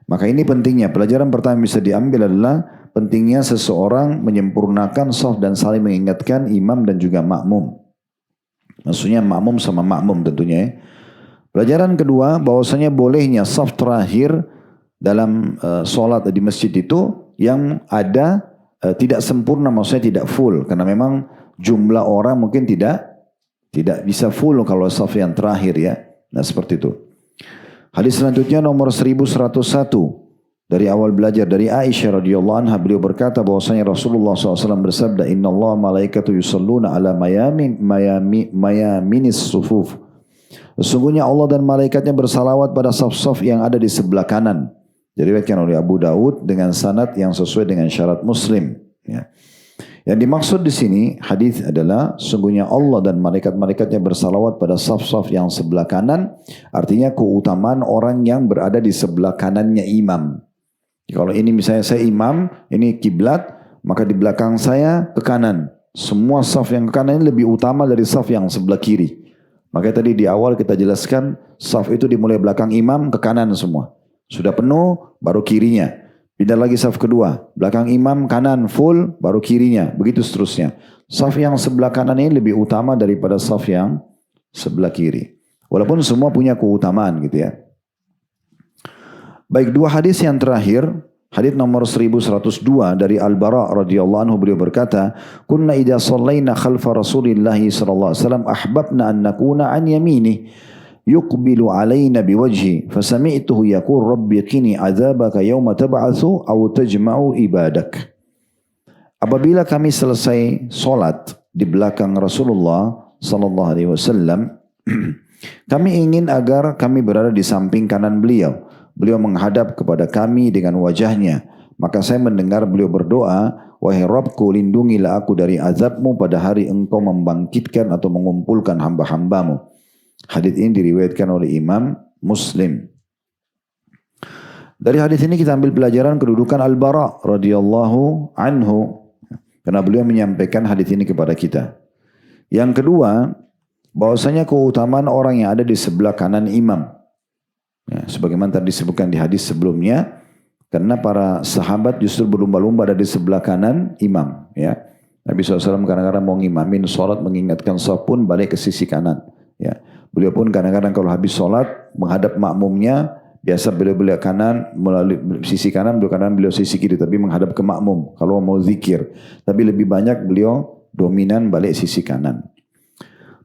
Maka ini pentingnya. Pelajaran pertama yang bisa diambil adalah pentingnya seseorang menyempurnakan saf dan saling mengingatkan imam dan juga makmum. Maksudnya makmum sama makmum tentunya ya. Pelajaran kedua, bahwasanya bolehnya saf terakhir dalam sholat di masjid itu yang ada tidak sempurna, maksudnya tidak full. Karena memang jumlah orang mungkin tidak bisa full kalau saf yang terakhir ya. Nah seperti itu. Hadis selanjutnya nomor 1101 dari awal belajar dari Aisyah radhiyallahu anha, beliau berkata bahwasanya Rasulullah SAW bersabda, Inna Allah malaikatu yusalluna ala mayaminis sufuf. Sesungguhnya Allah dan malaikatnya bersalawat pada saf-saf yang ada di sebelah kanan. Diriwayatkan oleh Abu Daud dengan sanad yang sesuai dengan syarat Muslim. Ya. Yang dimaksud di sini hadis adalah sesungguhnya Allah dan malaikat-malaikatnya bersalawat pada saf-saf yang sebelah kanan. Artinya keutamaan orang yang berada di sebelah kanannya imam. Kalau ini misalnya saya imam, ini kiblat, maka di belakang saya ke kanan. Semua saf yang ke kanan ini lebih utama dari saf yang sebelah kiri. Makanya tadi di awal kita jelaskan saf itu dimulai belakang imam ke kanan semua. Sudah penuh baru kirinya. Pindah lagi saf kedua. Belakang imam kanan full baru kirinya. Begitu seterusnya. Saf yang sebelah kanan ini lebih utama daripada saf yang sebelah kiri. Walaupun semua punya keutamaan gitu ya. Baik, dua hadis yang terakhir. Hadis nomor 1102 dari Al-Bara radhiyallahu anhu, beliau berkata, "Kunna idza shallaina khalfa Rasulillah sallallahu alaihi wasallam ahbabna an nakuna an yaminih yuqbilu alaina biwajhi fasami'tuhu yaqul rabbi qini adzabaka yawma tab'atsu aw tajma'u ibadak." Apabila kami selesai salat di belakang Rasulullah sallallahu alaihi wasallam, kami ingin agar kami berada di samping kanan beliau. Beliau menghadap kepada kami dengan wajahnya. Maka saya mendengar beliau berdoa, wahai Rabbku, lindungilah aku dari azabmu pada hari engkau membangkitkan atau mengumpulkan hamba-hambamu. Hadits ini diriwayatkan oleh Imam Muslim. Dari hadis ini kita ambil pelajaran kedudukan Al-Bara radhiyallahu anhu, karena beliau menyampaikan hadis ini kepada kita. Yang kedua, bahwasanya keutamaan orang yang ada di sebelah kanan imam. Ya, sebagaimana tadi disebutkan di hadis sebelumnya, karena para sahabat justru berlomba-lomba ada di sebelah kanan imam. Ya, Nabi SAW kadang-kadang mau ngimamin sholat, mengingatkan sholat pun balik ke sisi kanan. Ya, beliau pun kadang-kadang kalau habis sholat menghadap makmumnya, biasa beliau kanan, melalui sisi kanan, beliau sisi kiri, tapi menghadap ke makmum kalau mau zikir. Tapi lebih banyak beliau dominan balik sisi kanan.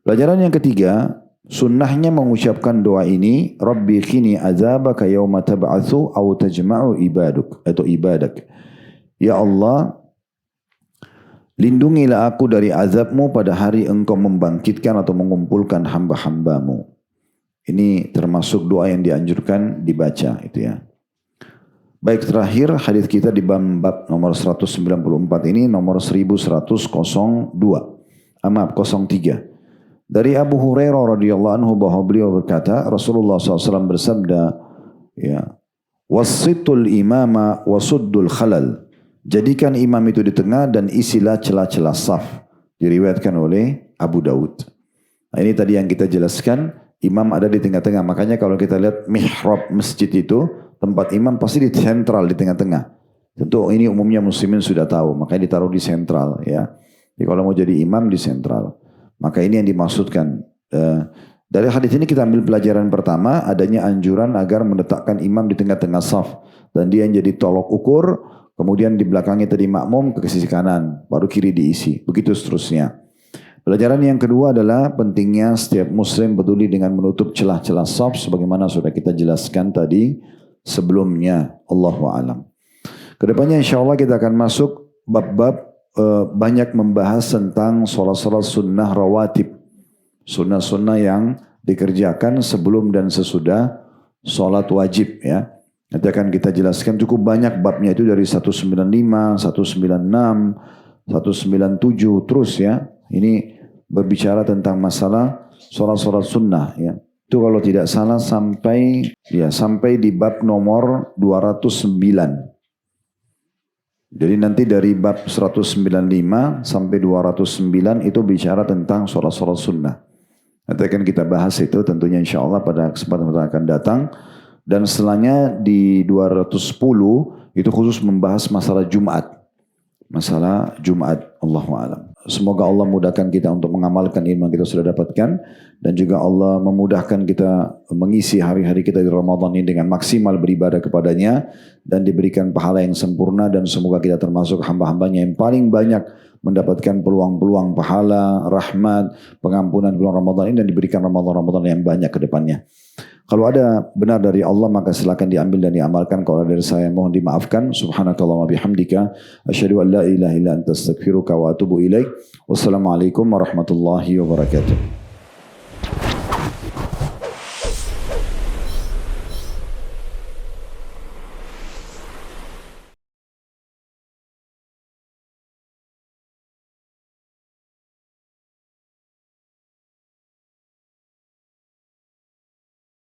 Pelajaran yang ketiga, sunnahnya mengucapkan doa ini, Rabbi qini azabaka yawma tab'atsu aw tajma'u ibadak. Ya Allah, lindungilah aku dari azabmu pada hari engkau membangkitkan atau mengumpulkan hamba-hambamu. Ini termasuk doa yang dianjurkan dibaca itu ya. Baik, terakhir hadis kita di bab nomor 194 ini nomor 1102. Maaf, 03. Dari Abu Hurairah radhiyallahu anhu bahwa beliau berkata, Rasulullah SAW bersabda, ya, wasitul imama wasuddul khalal. Jadikan imam itu di tengah dan isilah celah-celah saf. Diriwayatkan oleh Abu Daud. Nah, ini tadi yang kita jelaskan, imam ada di tengah-tengah. Makanya kalau kita lihat mihrab masjid itu, tempat imam pasti di sentral, di tengah-tengah. Tentu ini umumnya muslimin sudah tahu, makanya ditaruh di sentral. Ya. Jadi kalau mau jadi imam di sentral. Maka ini yang dimaksudkan. Dari hadis ini kita ambil pelajaran pertama, adanya anjuran agar meletakkan imam di tengah-tengah saf. Dan dia yang jadi tolok ukur, kemudian di belakangnya tadi makmum ke sisi kanan, baru kiri diisi. Begitu seterusnya. Pelajaran yang kedua adalah pentingnya setiap muslim peduli dengan menutup celah-celah saf sebagaimana sudah kita jelaskan tadi sebelumnya. Allahu a'lam. Kedepannya insyaAllah kita akan masuk bab-bab banyak membahas tentang sholat-sholat sunnah rawatib. Sunnah-sunnah yang dikerjakan sebelum dan sesudah sholat wajib ya. Nanti akan kita jelaskan cukup banyak babnya itu dari 195, 196, 197 terus ya. Ini berbicara tentang masalah sholat-sholat sunnah ya. Itu kalau tidak salah sampai di bab nomor 209. Jadi nanti dari bab 195 sampai 209 itu bicara tentang sholat-sholat sunnah. Nanti akan kita bahas itu tentunya insya Allah pada kesempatan yang akan datang. Dan setelahnya di 210 itu khusus membahas masalah Jumat. Masalah Jumat, Allahu a'lam. Semoga Allah mudahkan kita untuk mengamalkan ilmu yang kita sudah dapatkan. Dan juga Allah memudahkan kita mengisi hari-hari kita di Ramadan ini dengan maksimal beribadah kepadanya. Dan diberikan pahala yang sempurna. Dan semoga kita termasuk hamba-hambanya yang paling banyak mendapatkan peluang-peluang pahala, rahmat, pengampunan bulan Ramadan ini. Dan diberikan Ramadan-Ramadan yang banyak ke depannya. Kalau ada benar dari Allah maka silakan diambil dan diamalkan. Kalau ada dari saya mohon dimaafkan. Subhanakallahumma bihamdika asyhadu an la ilaha illa anta astaghfiruka wa atubu ilaik. Wassalamualaikum warahmatullahi wabarakatuh.